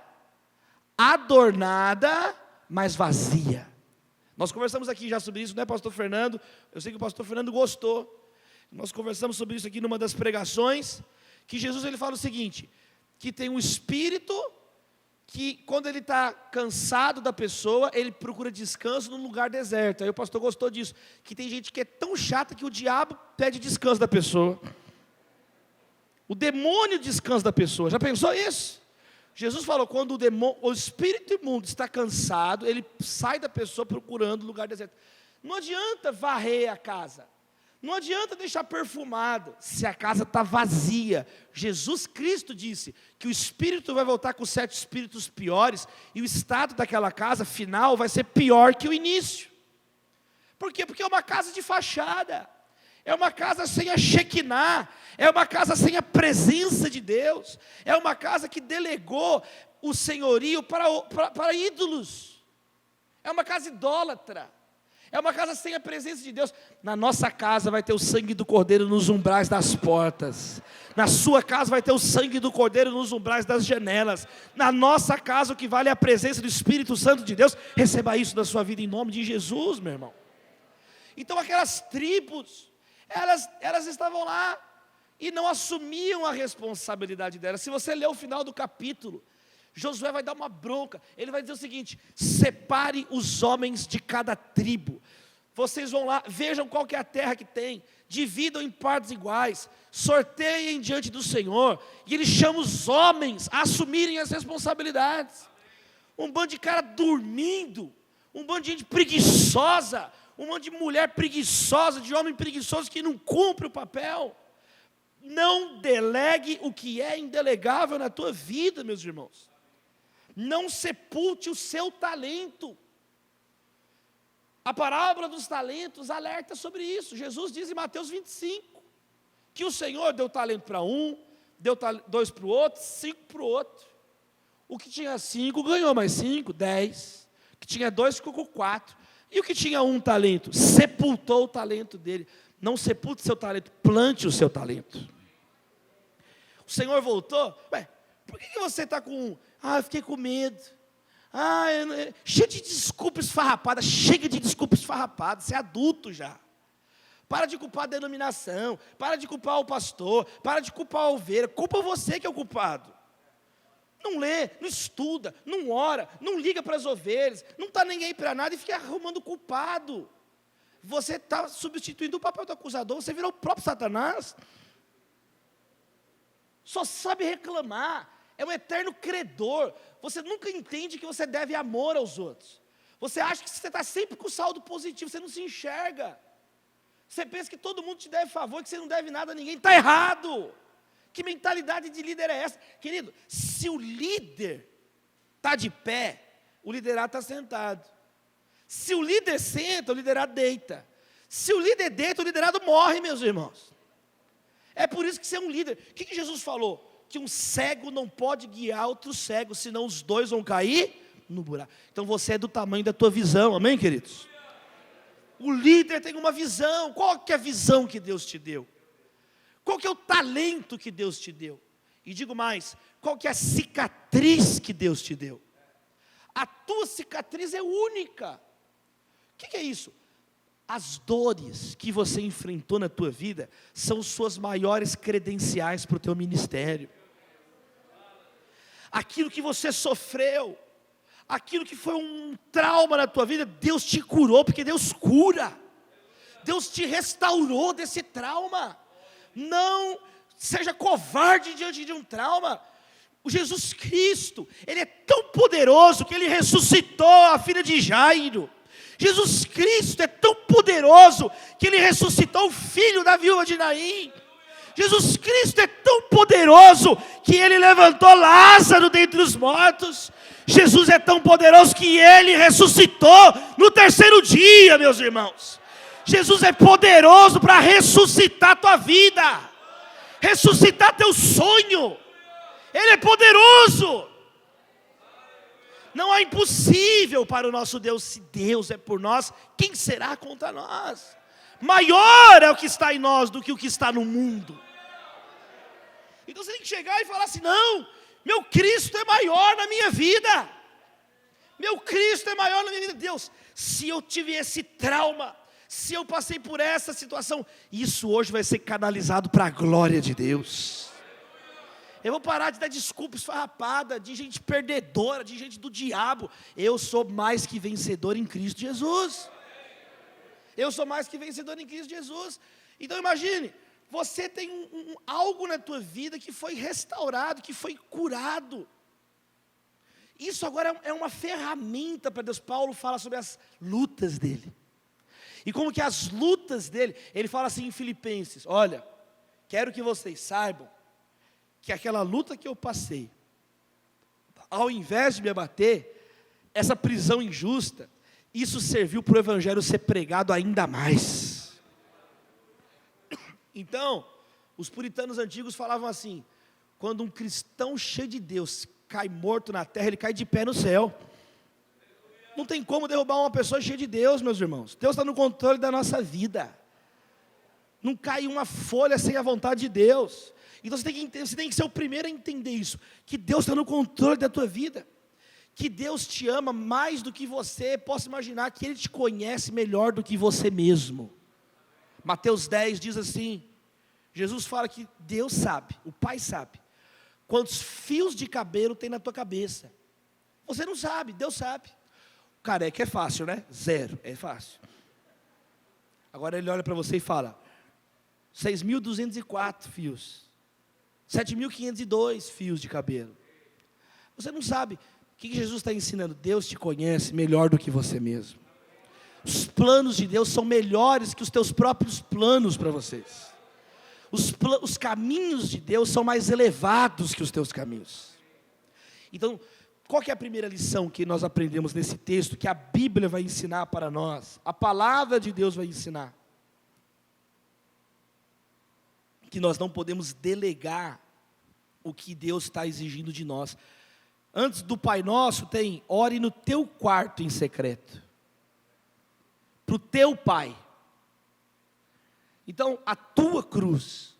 adornada, mas vazia? Nós conversamos aqui já sobre isso, não é, pastor Fernando? Eu sei que o pastor Fernando gostou. Nós conversamos sobre isso aqui numa das pregações, que Jesus ele fala o seguinte, que tem um espírito que quando ele está cansado da pessoa, ele procura descanso num lugar deserto. Aí o pastor gostou disso, que tem gente que é tão chata que o diabo pede descanso da pessoa. O demônio descansa da pessoa, já pensou isso? Jesus falou, quando o espírito imundo está cansado, ele sai da pessoa procurando lugar deserto. Não adianta varrer a casa, não adianta deixar perfumado, se a casa está vazia. Jesus Cristo disse que o espírito vai voltar com 7 espíritos piores, e o estado daquela casa final vai ser pior que o início. Por quê? Porque é uma casa de fachada, é uma casa sem a Shekinah, é uma casa sem a presença de Deus, é uma casa que delegou o senhorio para ídolos, é uma casa idólatra, é uma casa sem a presença de Deus. Na nossa casa vai ter o sangue do Cordeiro nos umbrais das portas, na sua casa vai ter o sangue do Cordeiro nos umbrais das janelas, na nossa casa o que vale é a presença do Espírito Santo de Deus. Receba isso na sua vida em nome de Jesus, meu irmão. Então aquelas tribos, elas estavam lá e não assumiam a responsabilidade delas. Se você ler o final do capítulo, Josué vai dar uma bronca, ele vai dizer o seguinte: separe os homens de cada tribo, vocês vão lá, vejam qual que é a terra que tem, dividam em partes iguais, sorteiem diante do Senhor, e ele chama os homens a assumirem as responsabilidades. Um bando de cara dormindo, um bando de gente preguiçosa, um monte de mulher preguiçosa, de homem preguiçoso que não cumpre o papel. Não delegue o que é indelegável na tua vida, meus irmãos. Não sepulte o seu talento. A parábola dos talentos alerta sobre isso. Jesus diz em Mateus 25, que o Senhor deu talento para um, deu 2 para o outro, 5 para o outro. O que tinha 5 ganhou mais 5, 10. O que tinha 2 ficou com 4. E o que tinha 1 talento, sepultou o talento dele. Não sepulte seu talento, plante o seu talento. O Senhor voltou, por que você está com 1? Eu fiquei com medo. Cheio de desculpas esfarrapadas, chega de desculpas esfarrapadas, você é adulto já. Para de culpar a denominação, para de culpar o pastor, para de culpar a ovelha, culpa você que é o culpado. Não lê, não estuda, não ora, não liga para as ovelhas, não está nem aí para nada e fica arrumando culpado. Você está substituindo o papel do acusador, você virou o próprio Satanás. Só sabe reclamar, é um eterno credor. Você nunca entende que você deve amor aos outros. Você acha que você está sempre com saldo positivo, você não se enxerga. Você pensa que todo mundo te deve favor, que você não deve nada a ninguém, está errado. Que mentalidade de líder é essa? Querido, se o líder está de pé, o liderado está sentado. Se o líder senta, o liderado deita. Se o líder deita, o liderado morre, meus irmãos. É por isso que você é um líder. O que Jesus falou? Que um cego não pode guiar outro cego, senão os dois vão cair no buraco. Então você é do tamanho da tua visão, amém, queridos? O líder tem uma visão. Qual que é a visão que Deus te deu? Qual que é o talento que Deus te deu? E digo mais, qual que é a cicatriz que Deus te deu? A tua cicatriz é única. O que é isso? As dores que você enfrentou na tua vida são suas maiores credenciais para o teu ministério. Aquilo que você sofreu, aquilo que foi um trauma na tua vida, Deus te curou, porque Deus cura. Deus te restaurou desse trauma. Não seja covarde diante de um trauma. O Jesus Cristo, Ele é tão poderoso que Ele ressuscitou a filha de Jairo. Jesus Cristo é tão poderoso que Ele ressuscitou o filho da viúva de Naim. Jesus Cristo é tão poderoso que Ele levantou Lázaro dentre os mortos. Jesus é tão poderoso que Ele ressuscitou no 3º dia, meus irmãos. Jesus é poderoso para ressuscitar a tua vida, ressuscitar teu sonho. Ele é poderoso. Não há impossível para o nosso Deus. Se Deus é por nós, quem será contra nós? Maior é o que está em nós do que o que está no mundo. Então você tem que chegar e falar assim: não, meu Cristo é maior na minha vida. Meu Cristo é maior na minha vida. Deus, se eu tive esse trauma, se eu passei por essa situação, isso hoje vai ser canalizado para a glória de Deus. Eu vou parar de dar desculpa esfarrapada, de gente perdedora, de gente do diabo. Eu sou mais que vencedor em Cristo Jesus. Eu sou mais que vencedor em Cristo Jesus. Então imagine, você tem algo na tua vida que foi restaurado, que foi curado. Isso agora é uma ferramenta para Deus. Paulo fala sobre as lutas dele. E como que as lutas dele, ele fala assim em Filipenses: olha, quero que vocês saibam que aquela luta que eu passei, ao invés de me abater, essa prisão injusta, isso serviu para o evangelho ser pregado ainda mais. Então, os puritanos antigos falavam assim: quando um cristão cheio de Deus cai morto na terra, ele cai de pé no céu. Não tem como derrubar uma pessoa cheia de Deus, meus irmãos. Deus está no controle da nossa vida. Não cai uma folha sem a vontade de Deus. Então você tem que ser o primeiro a entender isso, que Deus está no controle da tua vida, que Deus te ama mais do que você possa imaginar, que Ele te conhece melhor do que você mesmo. Mateus 10 diz assim, Jesus fala que Deus sabe, o Pai sabe, quantos fios de cabelo tem na tua cabeça. Você não sabe, Deus sabe. Careca é fácil, né? 0, é fácil. Agora Ele olha para você e fala: 6.204 fios, 7.502 fios de cabelo. Você não sabe. O que Jesus está ensinando? Deus te conhece melhor do que você mesmo. Os planos de Deus são melhores que os teus próprios planos para vocês. Os caminhos de Deus são mais elevados que os teus caminhos. Então, qual que é a primeira lição que nós aprendemos nesse texto, que a Bíblia vai ensinar para nós? A palavra de Deus vai ensinar. Que nós não podemos delegar o que Deus está exigindo de nós. Antes do Pai Nosso tem: ore no teu quarto em secreto, para o teu Pai. Então, a tua cruz,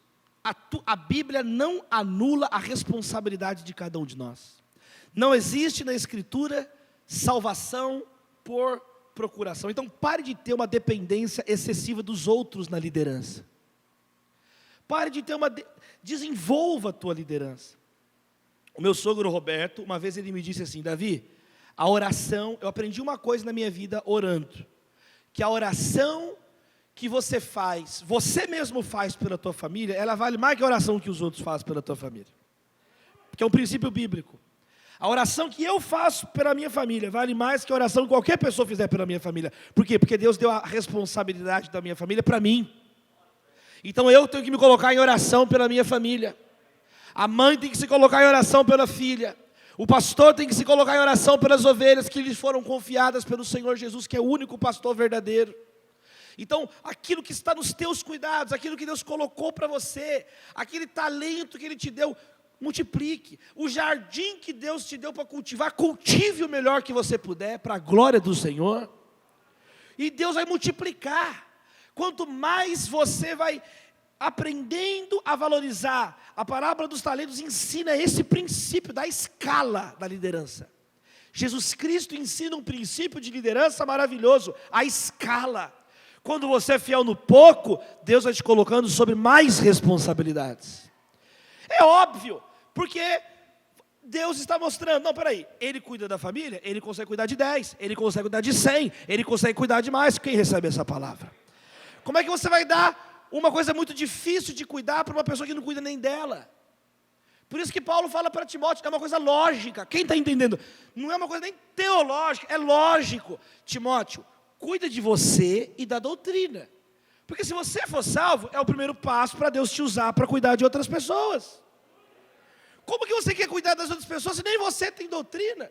a Bíblia não anula a responsabilidade de cada um de nós. Não existe na Escritura salvação por procuração. Então, pare de ter uma dependência excessiva dos outros na liderança. Pare de ter desenvolva a tua liderança. O meu sogro Roberto, uma vez ele me disse assim: Davi, a oração, eu aprendi uma coisa na minha vida orando, que a oração que você faz, você mesmo faz pela tua família, ela vale mais que a oração que os outros fazem pela tua família. Porque é um princípio bíblico. A oração que eu faço pela minha família vale mais que a oração que qualquer pessoa fizer pela minha família. Por quê? Porque Deus deu a responsabilidade da minha família para mim. Então eu tenho que me colocar em oração pela minha família. A mãe tem que se colocar em oração pela filha. O pastor tem que se colocar em oração pelas ovelhas que lhes foram confiadas pelo Senhor Jesus, que é o único pastor verdadeiro. Então, aquilo que está nos teus cuidados, aquilo que Deus colocou para você, aquele talento que Ele te deu, multiplique. O jardim que Deus te deu para cultivar, cultive o melhor que você puder, para a glória do Senhor. E Deus vai multiplicar. Quanto mais você vai aprendendo a valorizar, a parábola dos talentos ensina esse princípio da escala da liderança. Jesus Cristo ensina um princípio de liderança maravilhoso, a escala. Quando você é fiel no pouco, Deus vai te colocando sobre mais responsabilidades. É óbvio, porque Deus está mostrando, não, peraí, Ele cuida da família, Ele consegue cuidar de 10, Ele consegue cuidar de 100, Ele consegue cuidar de mais. Quem recebe essa palavra? Como é que você vai dar uma coisa muito difícil de cuidar para uma pessoa que não cuida nem dela? Por isso que Paulo fala para Timóteo, é uma coisa lógica. Quem está entendendo? Não é uma coisa nem teológica, é lógico. Timóteo, cuida de você e da doutrina. Porque se você for salvo, é o primeiro passo para Deus te usar para cuidar de outras pessoas. Como que você quer cuidar das outras pessoas se nem você tem doutrina?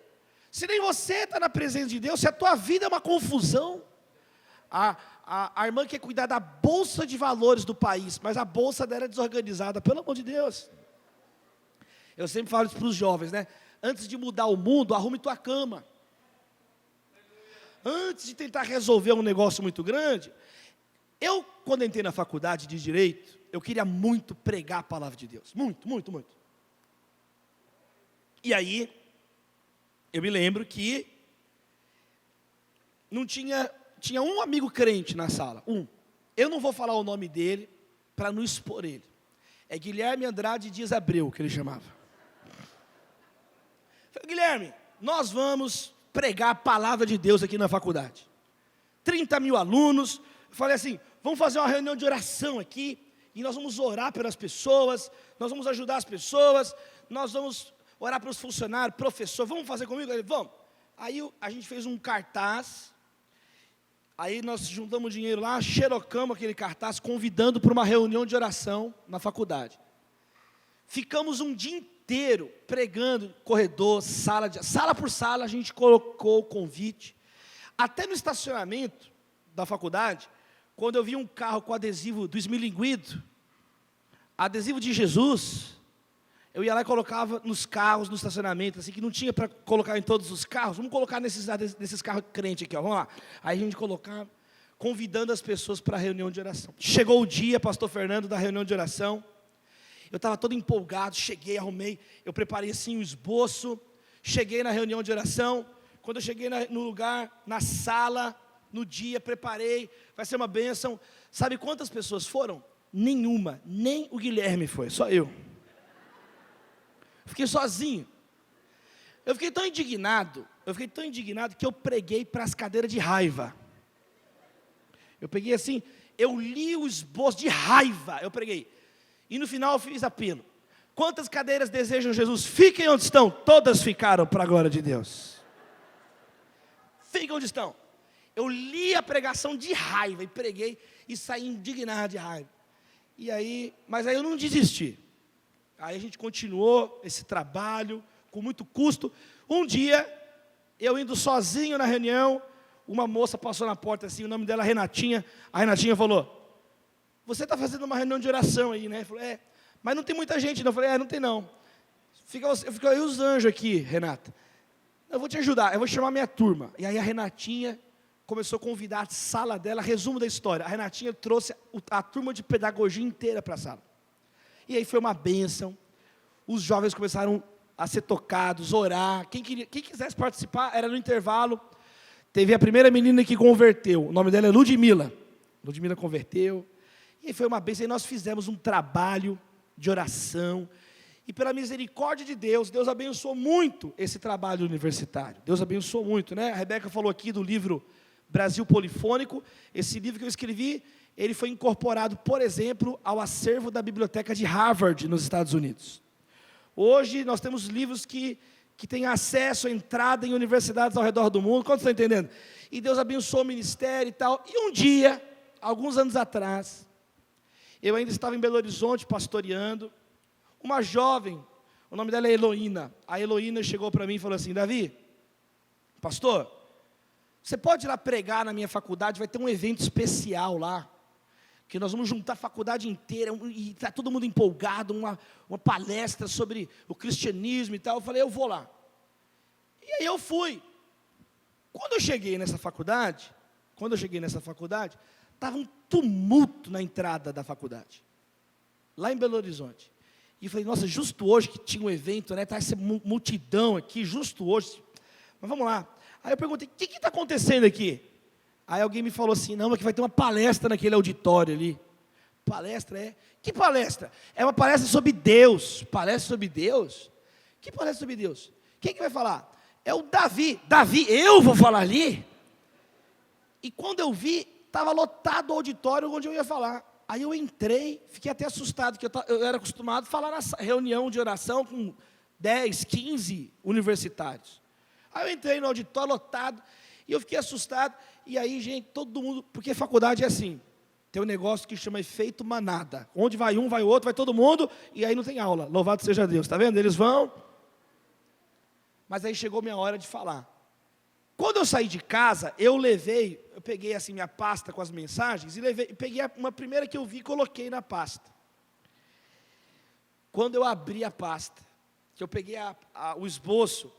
Se nem você está na presença de Deus, se a tua vida é uma confusão. A irmã quer cuidar da bolsa de valores do país, mas a bolsa dela é desorganizada, pelo amor de Deus. Eu sempre falo isso para os jovens, né? Antes de mudar o mundo, arrume tua cama. Antes de tentar resolver um negócio muito grande, eu, quando entrei na faculdade de Direito, eu queria muito pregar a palavra de Deus. Muito, muito, muito. E aí, eu me lembro que não tinha um amigo crente na sala, um. Eu não vou falar o nome dele, para não expor ele. É Guilherme Andrade Dias Abreu, que ele chamava. Falei, Guilherme, nós vamos pregar a palavra de Deus aqui na faculdade. 30 mil alunos. Eu falei assim, vamos fazer uma reunião de oração aqui, e nós vamos orar pelas pessoas, nós vamos ajudar as pessoas, nós vamos orar para os funcionários, professor, vamos fazer comigo? Ele, vamos. Aí a gente fez um cartaz, aí nós juntamos dinheiro lá, xerocamos aquele cartaz, convidando para uma reunião de oração na faculdade. Ficamos um dia inteiro pregando, corredor, sala por sala, a gente colocou o convite. Até no estacionamento da faculdade, quando eu vi um carro com adesivo do Esmilinguido, adesivo de Jesus, eu ia lá e colocava nos carros, no estacionamento, assim, que não tinha para colocar em todos os carros, vamos colocar nesses carros crentes aqui, ó, vamos lá. Aí a gente colocava, convidando as pessoas para a reunião de oração. Chegou o dia, pastor Fernando, da reunião de oração, eu estava todo empolgado, cheguei, arrumei, eu preparei assim um esboço, cheguei na reunião de oração, quando eu cheguei no lugar, na sala, no dia, preparei, vai ser uma bênção. Sabe quantas pessoas foram? Nenhuma, nem o Guilherme foi, só eu. Fiquei sozinho. Eu fiquei tão indignado que eu preguei para as cadeiras de raiva. Eu peguei assim, eu li o esboço de raiva, eu preguei. E no final eu fiz apelo. Quantas cadeiras desejam Jesus? Fiquem onde estão. Todas ficaram para a glória de Deus. Fiquem onde estão. Eu li a pregação de raiva e preguei e saí indignado de raiva. Mas aí eu não desisti. Aí a gente continuou esse trabalho com muito custo. Um dia, eu indo sozinho na reunião, uma moça passou na porta assim, o nome dela é Renatinha. A Renatinha falou: você está fazendo uma reunião de oração aí, né? Eu falei, mas não tem muita gente não. Eu falei, não tem não. Fica aí os anjos aqui, Renata. Eu vou te ajudar, eu vou chamar minha turma. E aí a Renatinha começou a convidar a sala dela, resumo da história. A Renatinha trouxe a turma de pedagogia inteira para a sala. E aí foi uma bênção. Os jovens começaram a ser tocados, orar. Quem quisesse participar, era no intervalo. Teve a primeira menina que converteu. O nome dela é Ludmila. Ludmila converteu. E foi uma bênção. E nós fizemos um trabalho de oração. E pela misericórdia de Deus, Deus abençoou muito esse trabalho universitário. Deus abençoou muito, né? A Rebeca falou aqui do livro Brasil Polifônico. Esse livro que eu escrevi, ele foi incorporado, por exemplo, ao acervo da biblioteca de Harvard, nos Estados Unidos. Hoje, nós temos livros que têm acesso à entrada em universidades ao redor do mundo. Quantos estão entendendo? E Deus abençoou o ministério e tal. E um dia, alguns anos atrás, eu ainda estava em Belo Horizonte pastoreando. Uma jovem, o nome dela é Heloína. A Heloína chegou para mim e falou assim: Davi, pastor, você pode ir lá pregar na minha faculdade? Vai ter um evento especial lá, que nós vamos juntar a faculdade inteira, e está todo mundo empolgado, uma palestra sobre o cristianismo e tal. Eu falei, eu vou lá. E aí eu fui. Quando eu cheguei nessa faculdade, estava um tumulto na entrada da faculdade, lá em Belo Horizonte. E eu falei, nossa, justo hoje que tinha um evento, né? Está essa multidão aqui, justo hoje. Mas vamos lá. Aí eu perguntei, o que está acontecendo aqui? Aí alguém me falou assim, não, mas que vai ter uma palestra naquele auditório ali. Palestra é? Que palestra? É uma palestra sobre Deus. Palestra sobre Deus? Que palestra sobre Deus? Quem que vai falar? É o Davi. Davi, eu vou falar ali? E quando eu vi, estava lotado o auditório onde eu ia falar. Aí eu entrei, fiquei até assustado, porque eu era acostumado a falar na reunião de oração com 10, 15 universitários. Aí eu entrei no auditório lotado, e eu fiquei assustado, e aí, gente, todo mundo, porque faculdade é assim, tem um negócio que chama efeito manada, onde vai um, vai o outro, vai todo mundo, e aí não tem aula, louvado seja Deus, está vendo? Eles vão, mas aí chegou minha hora de falar. Quando eu saí de casa, eu peguei assim minha pasta com as mensagens, e peguei uma primeira que eu vi e coloquei na pasta. Quando eu abri a pasta, que eu peguei o esboço,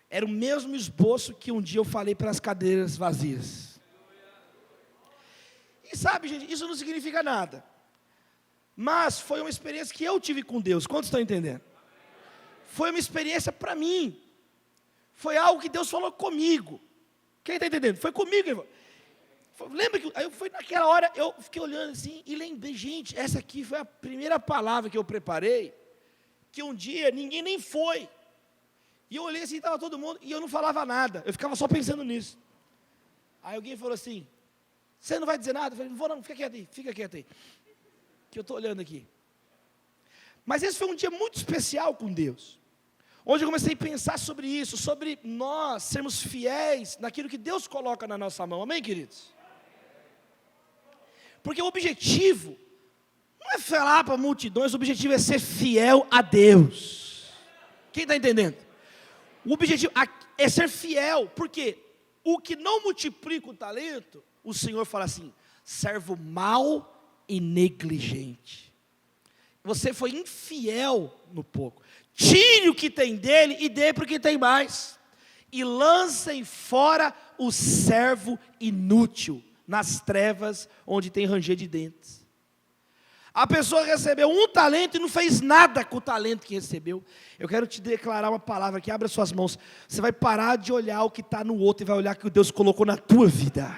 era o mesmo esboço que um dia eu falei para as cadeiras vazias. E sabe, gente, isso não significa nada. Mas foi uma experiência que eu tive com Deus. Quantos estão entendendo? Foi uma experiência para mim. Foi algo que Deus falou comigo. Quem está entendendo? Foi comigo, irmão. Lembra que aí foi naquela hora, eu fiquei olhando assim e lembrei, gente, essa aqui foi a primeira palavra que eu preparei, que um dia ninguém nem foi. E eu olhei assim, estava todo mundo, e eu não falava nada, eu ficava só pensando nisso. Aí alguém falou assim, você não vai dizer nada? Eu falei, não vou não, fica quieto aí, que eu estou olhando aqui. Mas esse foi um dia muito especial com Deus. onde eu comecei a pensar sobre isso, sobre nós sermos fiéis naquilo que Deus coloca na nossa mão, amém, queridos? Porque o objetivo não é falar para multidões, o objetivo é ser fiel a Deus. Quem está entendendo? O objetivo é ser fiel, porque o que não multiplica o talento, o Senhor fala assim, servo mau e negligente. Você foi infiel no pouco. Tire o que tem dele e dê para o que tem mais. E lancem fora o servo inútil nas trevas onde tem ranger de dentes. A pessoa recebeu um talento e não fez nada com o talento que recebeu. Eu quero te declarar uma palavra aqui, abra suas mãos. Você vai parar de olhar o que está no outro e vai olhar o que Deus colocou na tua vida.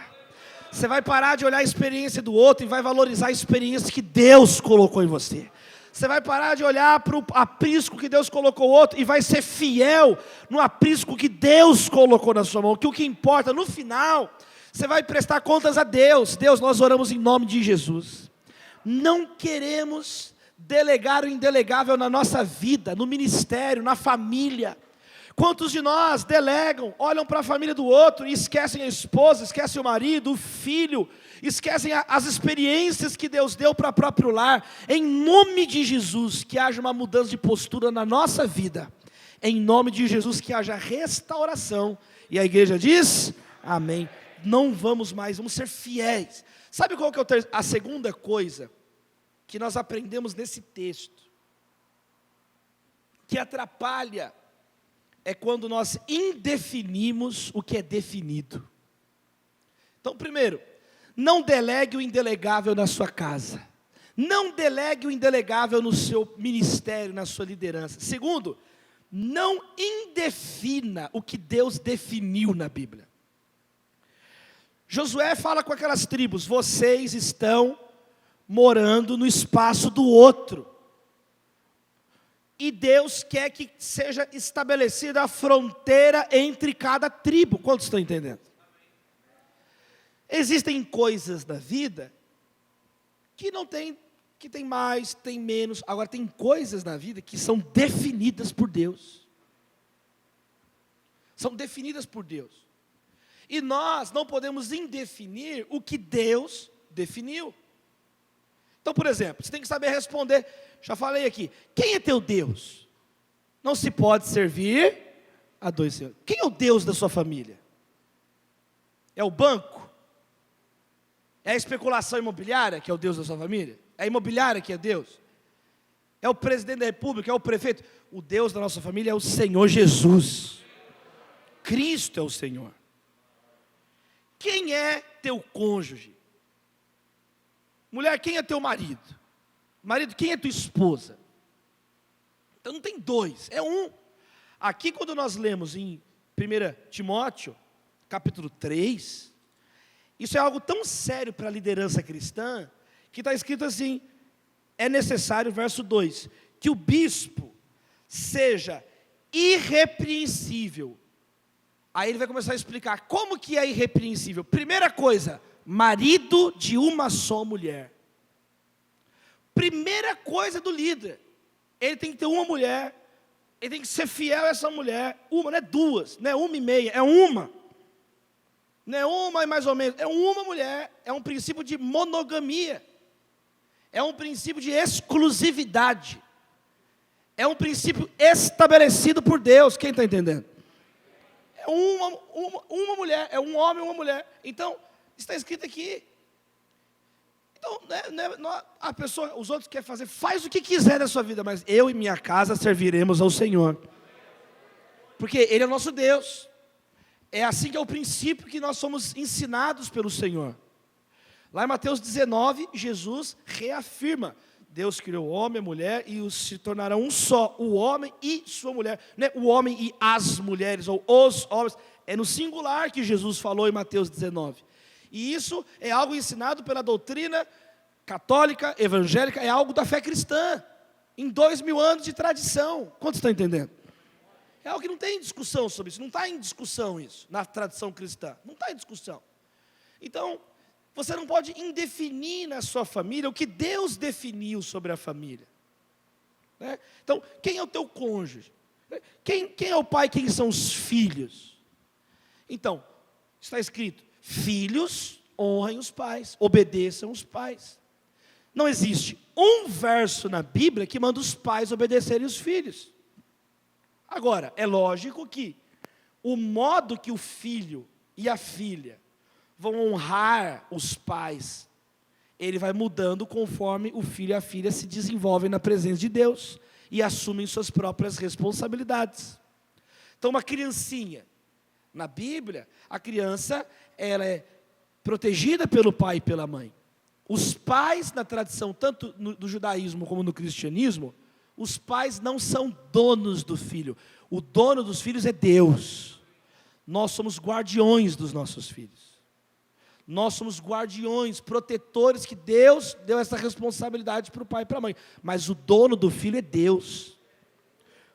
Você vai parar de olhar a experiência do outro e vai valorizar a experiência que Deus colocou em você. Você vai parar de olhar para o aprisco que Deus colocou outro e vai ser fiel no aprisco que Deus colocou na sua mão. Que o que importa, no final, você vai prestar contas a Deus. Deus, nós oramos em nome de Jesus. Não queremos delegar o indelegável na nossa vida, no ministério, na família. Quantos de nós delegam, olham para a família do outro e esquecem a esposa, esquecem o marido, o filho, esquecem as experiências que Deus deu para o próprio lar. Em nome de Jesus, que haja uma mudança de postura na nossa vida. Em nome de Jesus, que haja restauração. E a igreja diz, amém. Não vamos mais, vamos ser fiéis. Sabe qual que é a segunda coisa que nós aprendemos nesse texto? Que atrapalha é quando nós indefinimos o que é definido. Então, primeiro, não delegue o indelegável na sua casa. Não delegue o indelegável no seu ministério, na sua liderança. Segundo, não indefina o que Deus definiu na Bíblia. Josué fala com aquelas tribos, vocês estão morando no espaço do outro. E Deus quer que seja estabelecida a fronteira entre cada tribo. Quantos estão entendendo? Existem coisas da vida que não tem, que tem mais, tem menos. Agora tem coisas na vida que são definidas por Deus. São definidas por Deus. E nós não podemos indefinir o que Deus definiu. Então, por exemplo, você tem que saber responder. Já falei aqui, quem é teu Deus? Não se pode servir a dois senhores. Quem é o Deus da sua família? É o banco? É a especulação imobiliária que é o Deus da sua família? É a imobiliária que é Deus? É o presidente da república? É o prefeito? O Deus da nossa família é o Senhor Jesus. Cristo é o Senhor. Quem é teu cônjuge? Mulher, quem é teu marido? Marido, quem é tua esposa? Então não tem dois, é um. Aqui quando nós lemos em 1 Timóteo, capítulo 3, isso é algo tão sério para a liderança cristã, que está escrito assim, é necessário, verso 2, que o bispo seja irrepreensível. Aí ele vai começar a explicar como que é irrepreensível. Primeira coisa, marido de uma só mulher. Primeira coisa do líder, ele tem que ter uma mulher, ele tem que ser fiel a essa mulher, uma, não é duas, não é uma e meia, é uma. Não é uma e mais ou menos, é uma mulher, é um princípio de monogamia, é um princípio de exclusividade, é um princípio estabelecido por Deus, quem está entendendo? É uma mulher, é um homem e uma mulher, então, está escrito aqui. Então, a pessoa, os outros querem fazer, faz o que quiser da sua vida, mas eu e minha casa serviremos ao Senhor. Porque Ele é o nosso Deus. É assim que é o princípio que nós somos ensinados pelo Senhor. Lá em Mateus 19, Jesus reafirma, Deus criou o homem e a mulher e os se tornarão um só, o homem e sua mulher. Não é o homem e as mulheres, ou os homens, é no singular que Jesus falou em Mateus 19. E isso é algo ensinado pela doutrina católica, evangélica, é algo da fé cristã, em 2000 anos de tradição. Quantos estão entendendo? É algo que não tem discussão sobre isso, não está em discussão isso, na tradição cristã, não está em discussão. Então, você não pode indefinir na sua família o que Deus definiu sobre a família. Né? Então, quem é o teu cônjuge? Quem é o pai, quem são os filhos? Então, está escrito, filhos honrem os pais, obedeçam os pais. Não existe um verso na Bíblia que manda os pais obedecerem os filhos. Agora, é lógico que o modo que o filho e a filha vão honrar os pais, ele vai mudando conforme o filho e a filha se desenvolvem na presença de Deus e assumem suas próprias responsabilidades. Então, uma criancinha, na Bíblia, a criança, ela é protegida pelo pai e pela mãe. Os pais, na tradição, tanto do judaísmo como no cristianismo, os pais não são donos do filho. O dono dos filhos é Deus. Nós somos guardiões dos nossos filhos. Nós somos guardiões, protetores, que Deus deu essa responsabilidade para o pai e para a mãe. Mas o dono do filho é Deus.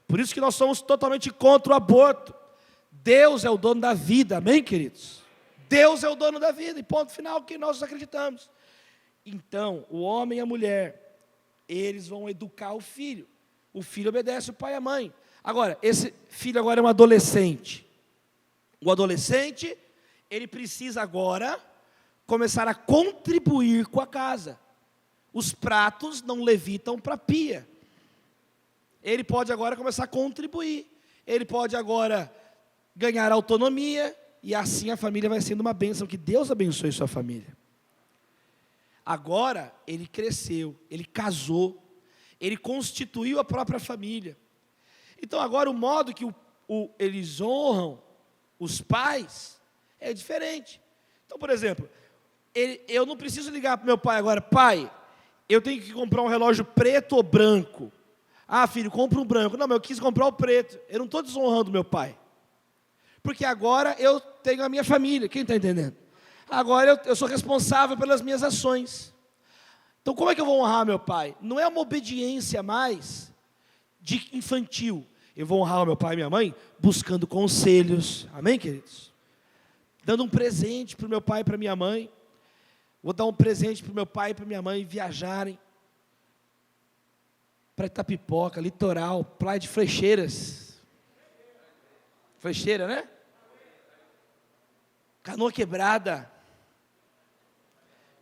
Por isso que nós somos totalmente contra o aborto. Deus é o dono da vida, amém, queridos? Deus é o dono da vida, e ponto final, que nós acreditamos. Então, o homem e a mulher, eles vão educar o filho obedece o pai e a mãe. Agora, esse filho agora é um adolescente. O adolescente, ele precisa agora começar a contribuir com a casa. Os pratos não levitam para a pia. Ele pode agora começar a contribuir. Ele pode agora ganhar autonomia, e assim a família vai sendo uma bênção. Que Deus abençoe sua família. Agora, ele cresceu, ele casou, ele constituiu a própria família. Então agora o modo que eles honram os pais é diferente. Então, por exemplo, eu não preciso ligar para o meu pai agora, pai, eu tenho que comprar um relógio preto ou branco. Ah, filho, compra um branco. Não, mas eu quis comprar o preto. Eu não estou desonrando meu pai. Porque agora eu tenho a minha família, quem está entendendo? Agora eu sou responsável pelas minhas ações. Então como é que eu vou honrar meu pai? Não é uma obediência mais de infantil. Eu vou honrar o meu pai e minha mãe buscando conselhos, amém, queridos? Dando um presente para o meu pai e para a minha mãe. Vou dar um presente para o meu pai e para a minha mãe viajarem para Itapipoca, litoral, praia de Flecheiras. Flecheira, né? Canoa Quebrada,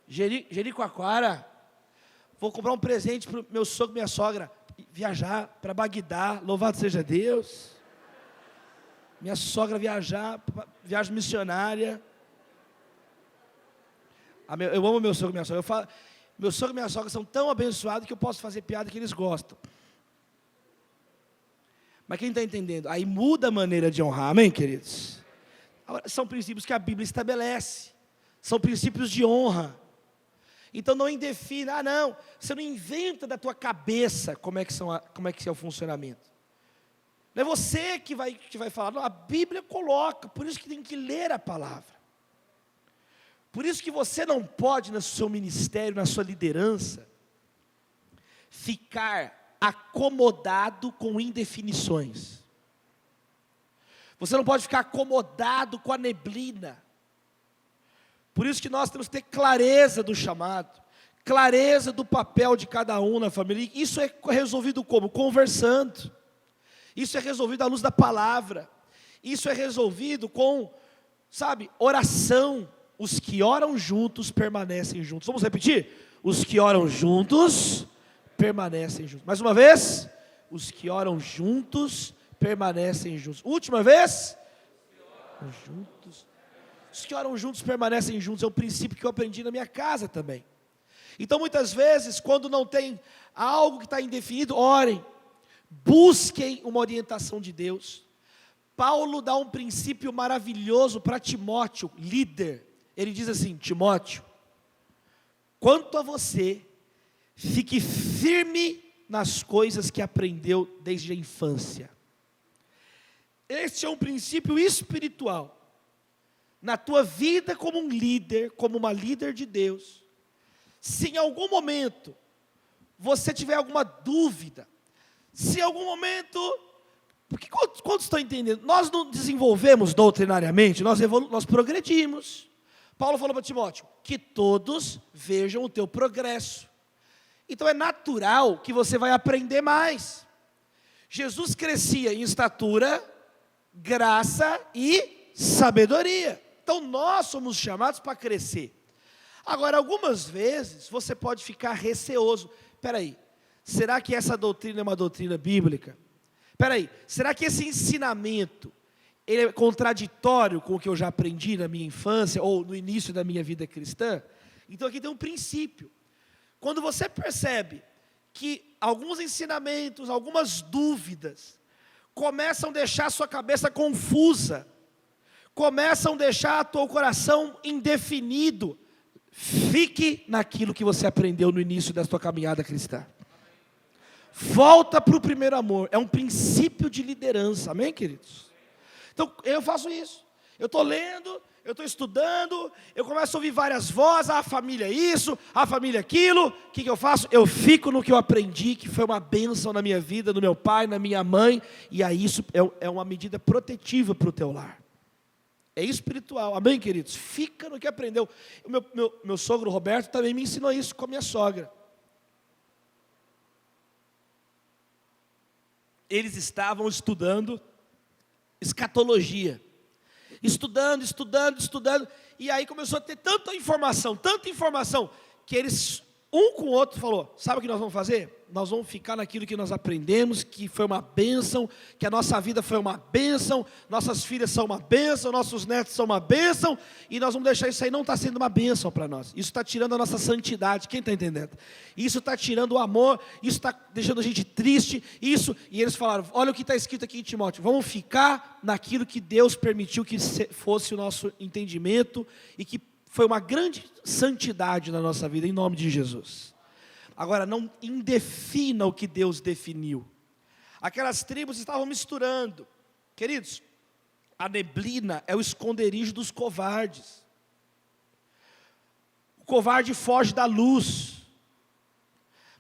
Jericoacoara. Vou comprar um presente para o meu sogro e minha sogra viajar para Bagdá, louvado seja Deus. Minha sogra viajar, viagem missionária. Eu amo meu sogro e minha sogra. Meu sogro e minha sogra são tão abençoados que eu posso fazer piada que eles gostam. Mas quem está entendendo? Aí muda a maneira de honrar, amém, queridos? Agora, são princípios que a Bíblia estabelece. São princípios de honra. Então não indefina, não, você não inventa da tua cabeça como é que é o funcionamento. Não é você que vai falar, não, a Bíblia coloca, por isso que tem que ler a palavra. Por isso que você não pode, no seu ministério, na sua liderança, ficar acomodado com indefinições. Você não pode ficar acomodado com a neblina. Por isso que nós temos que ter clareza do chamado, clareza do papel de cada um na família. Isso é resolvido como? Conversando. Isso é resolvido à luz da palavra. Isso é resolvido com, oração. Os que oram juntos permanecem juntos. Vamos repetir? Os que oram juntos permanecem juntos. Mais uma vez. Os que oram juntos permanecem juntos. Última vez. Juntos. Os que oram juntos permanecem juntos. É um princípio que eu aprendi na minha casa também. Então muitas vezes, quando não tem algo que está indefinido, orem. Busquem uma orientação de Deus. Paulo dá um princípio maravilhoso para Timóteo, líder. Ele diz assim: Timóteo, quanto a você, fique firme nas coisas que aprendeu desde a infância. Este é um princípio espiritual. Na tua vida como um líder, como uma líder de Deus, se em algum momento você tiver alguma dúvida, se em algum momento, porque quantos estão entendendo? Nós não desenvolvemos doutrinariamente, nós progredimos. Paulo falou para Timóteo, que todos vejam o teu progresso. Então é natural que você vai aprender mais. Jesus crescia em estatura, graça e sabedoria. Então nós somos chamados para crescer. Agora, algumas vezes você pode ficar receoso. Espera aí, será que essa doutrina é uma doutrina bíblica? Espera aí, será que esse ensinamento ele é contraditório com o que eu já aprendi na minha infância ou no início da minha vida cristã? Então aqui tem um princípio. Quando você percebe que alguns ensinamentos, algumas dúvidas começam a deixar a sua cabeça confusa, começam a deixar o teu coração indefinido, fique naquilo que você aprendeu no início da sua caminhada cristã. Volta para o primeiro amor. É um princípio de liderança, amém, queridos? Então, eu faço isso. Eu estou lendo, eu estou estudando, eu começo a ouvir várias vozes, a família isso, a família aquilo. O que eu faço? Eu fico no que eu aprendi, que foi uma bênção na minha vida, no meu pai, na minha mãe, e aí isso é uma medida protetiva para o teu lar. É espiritual, amém, queridos? Fica no que aprendeu. Meu sogro Roberto também me ensinou isso com a minha sogra. Eles estavam estudando escatologia. Estudando, e aí começou a ter tanta informação, que eles, um com o outro, falou, sabe o que nós vamos fazer? Nós vamos ficar naquilo que nós aprendemos, que foi uma bênção, que a nossa vida foi uma bênção, nossas filhas são uma bênção, nossos netos são uma bênção, e nós vamos deixar isso aí, não está sendo uma bênção para nós, isso está tirando a nossa santidade, quem está entendendo? Isso está tirando o amor, isso está deixando a gente triste, e eles falaram, olha o que está escrito aqui em Timóteo, vamos ficar naquilo que Deus permitiu que fosse o nosso entendimento, e que foi uma grande santidade na nossa vida, em nome de Jesus. Agora, não indefina o que Deus definiu. Aquelas tribos estavam misturando. Queridos, a neblina é o esconderijo dos covardes. O covarde foge da luz.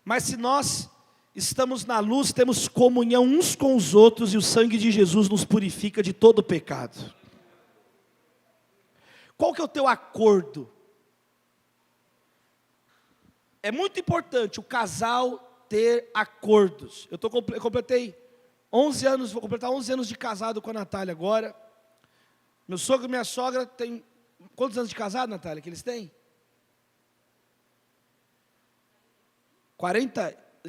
Mas se nós estamos na luz, temos comunhão uns com os outros, e o sangue de Jesus nos purifica de todo pecado. Qual que é o teu acordo? É muito importante o casal ter acordos. Eu completei 11 anos, vou completar 11 anos de casado com a Natália agora. Meu sogro e minha sogra têm, quantos anos de casado, Natália, que eles têm?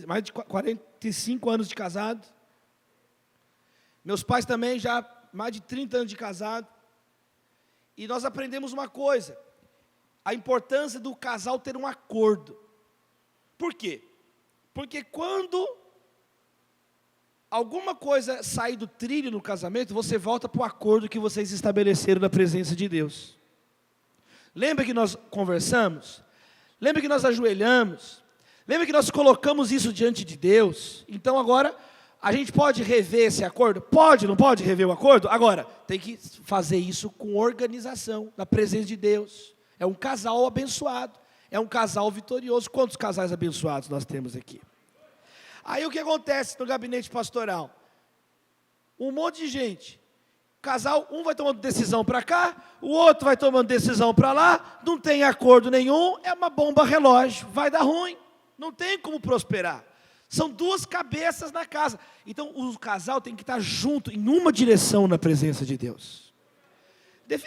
mais de 45 anos de casado. Meus pais também já mais de 30 anos de casado. E nós aprendemos uma coisa, a importância do casal ter um acordo. Por quê? Porque quando alguma coisa sair do trilho no casamento, você volta para o acordo que vocês estabeleceram na presença de Deus. Lembra que nós conversamos? Lembra que nós ajoelhamos? Lembra que nós colocamos isso diante de Deus? Então agora, a gente pode rever esse acordo? Pode, não pode rever o acordo? Agora, tem que fazer isso com organização, na presença de Deus. É um casal abençoado. É um casal vitorioso. Quantos casais abençoados nós temos aqui? Aí o que acontece no gabinete pastoral? Um monte de gente. Casal, um vai tomando decisão para cá, o outro vai tomando decisão para lá, não tem acordo nenhum, é uma bomba relógio, vai dar ruim, não tem como prosperar. São duas cabeças na casa. Então o casal tem que estar junto, em uma direção na presença de Deus.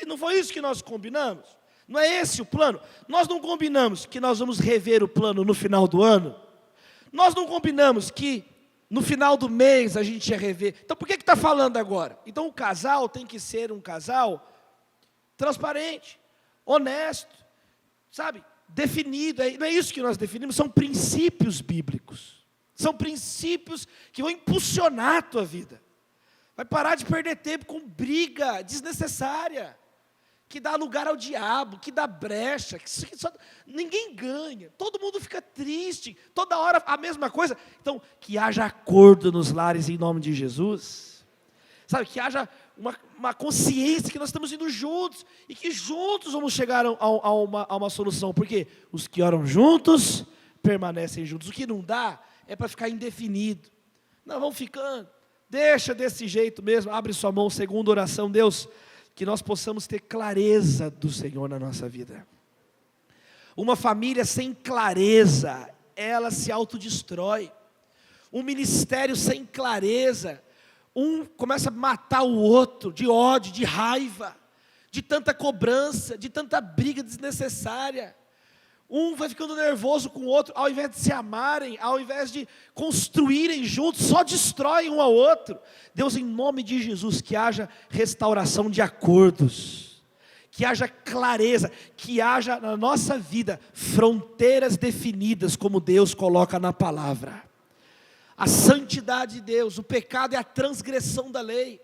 Não foi isso que nós combinamos? Não é esse o plano? Nós não combinamos que nós vamos rever o plano no final do ano? Nós não combinamos que no final do mês a gente ia rever? Então por que está falando agora? Então o casal tem que ser um casal transparente, honesto, sabe? Definido. Não é isso que nós definimos, são princípios bíblicos. São princípios que vão impulsionar a tua vida. Vai parar de perder tempo com briga desnecessária, que dá lugar ao diabo, que dá brecha, ninguém ganha, todo mundo fica triste, toda hora a mesma coisa. Então, que haja acordo nos lares em nome de Jesus, sabe, que haja uma consciência que nós estamos indo juntos, e que juntos vamos chegar a uma solução, porque os que oram juntos, permanecem juntos. O que não dá, é para ficar indefinido. Não, vamos ficando, deixa desse jeito mesmo, abre sua mão, segunda oração, Deus, que nós possamos ter clareza do Senhor na nossa vida. Uma família sem clareza, ela se autodestrói. um ministério sem clareza, um começa a matar o outro de ódio, de raiva, de tanta cobrança, de tanta briga desnecessária. Um vai ficando nervoso com o outro, ao invés de se amarem, ao invés de construírem juntos, só destroem um ao outro. Deus, em nome de Jesus, que haja restauração de acordos, que haja clareza, que haja na nossa vida fronteiras definidas, como Deus coloca na palavra. A santidade de Deus, o pecado é a transgressão da lei.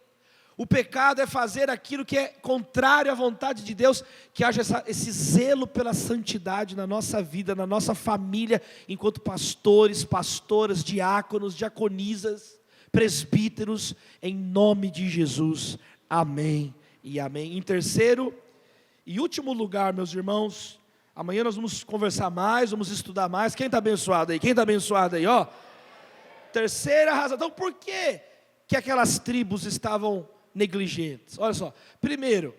O pecado é fazer aquilo que é contrário à vontade de Deus, que haja esse zelo pela santidade na nossa vida, na nossa família, enquanto pastores, pastoras, diáconos, diaconisas, presbíteros, em nome de Jesus, amém e amém. Em terceiro e último lugar, meus irmãos, amanhã nós vamos conversar mais, vamos estudar mais. Quem está abençoado aí? Quem está abençoado aí? Ó, terceira razão. Então, por que aquelas tribos estavam negligentes? Olha só, primeiro,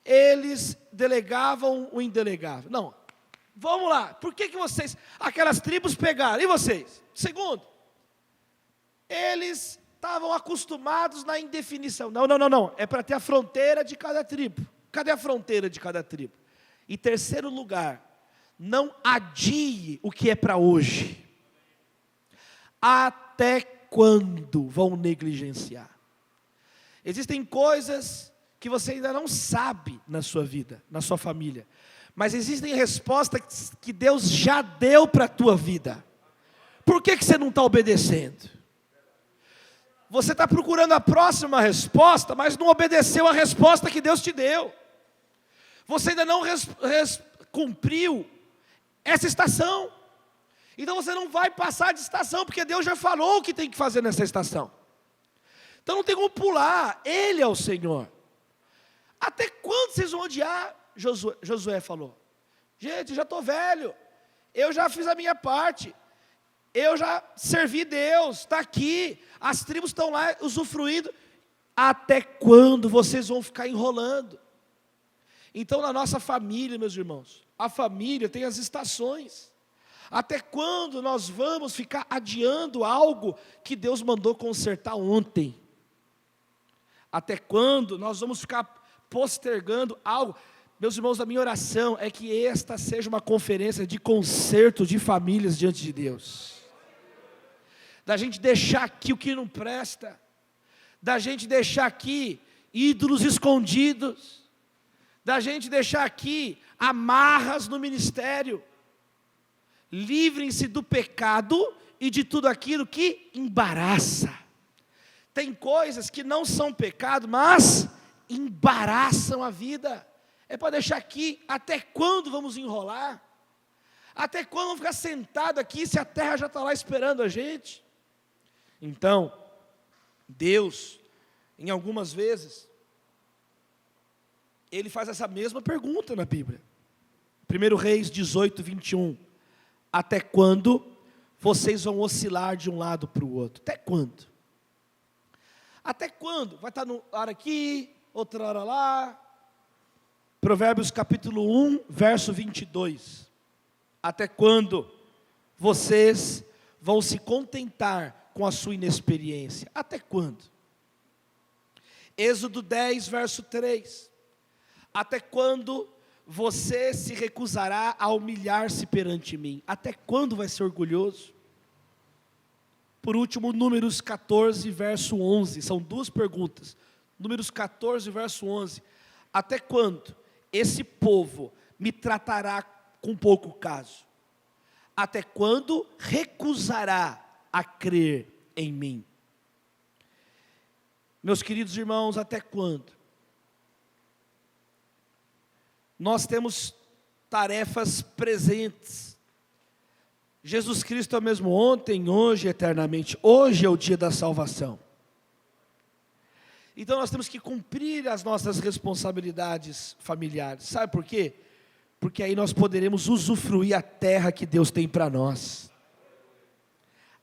eles delegavam o indelegável. Não, vamos lá, por que vocês, aquelas tribos pegaram, e vocês? Segundo, eles estavam acostumados na indefinição. Não, é para ter a fronteira de cada tribo. Cadê a fronteira de cada tribo? E terceiro lugar, não adie o que é para hoje. Até quando vão negligenciar? Existem coisas que você ainda não sabe na sua vida, na sua família, mas existem respostas que Deus já deu para a tua vida. Por que você não está obedecendo? Você está procurando a próxima resposta, mas não obedeceu a resposta que Deus te deu. Você ainda não cumpriu essa estação. Então você não vai passar de estação, porque Deus já falou o que tem que fazer nessa estação. Então não tem como pular, Ele é o Senhor. Até quando vocês vão odiar? Josué falou, gente, já estou velho, eu já fiz a minha parte, eu já servi Deus, está aqui, as tribos estão lá usufruindo. Até quando vocês vão ficar enrolando? Então na nossa família, meus irmãos, a família tem as estações. Até quando nós vamos ficar adiando algo que Deus mandou consertar ontem? Até quando nós vamos ficar postergando algo? Meus irmãos, a minha oração é que esta seja uma conferência de conserto de famílias diante de Deus. Da gente deixar aqui o que não presta. Da gente deixar aqui ídolos escondidos. Da gente deixar aqui amarras no ministério. Livrem-se do pecado e de tudo aquilo que embaraça. Tem coisas que não são pecado, mas embaraçam a vida. É para deixar aqui. Até quando vamos enrolar? Até quando vamos ficar sentado aqui se a terra já está lá esperando a gente? Então, Deus, em algumas vezes, Ele faz essa mesma pergunta na Bíblia. 1 Reis 18, 21. Até quando vocês vão oscilar de um lado para o outro? Até quando? Até quando? Vai estar no hora aqui, outra hora lá. Provérbios capítulo 1, verso 22. Até quando vocês vão se contentar com a sua inexperiência? Até quando? Êxodo 10, verso 3. Até quando você se recusará a humilhar-se perante mim? Até quando vai ser orgulhoso? Por último, Números 14, verso 11, são duas perguntas. Números 14, verso 11. Até quando esse povo me tratará com pouco caso? Até quando recusará a crer em mim? Meus queridos irmãos, até quando? Nós temos tarefas presentes. Jesus Cristo é o mesmo ontem, hoje e eternamente. Hoje é o dia da salvação. Então nós temos que cumprir as nossas responsabilidades familiares. Sabe por quê? Porque aí nós poderemos usufruir a terra que Deus tem para nós.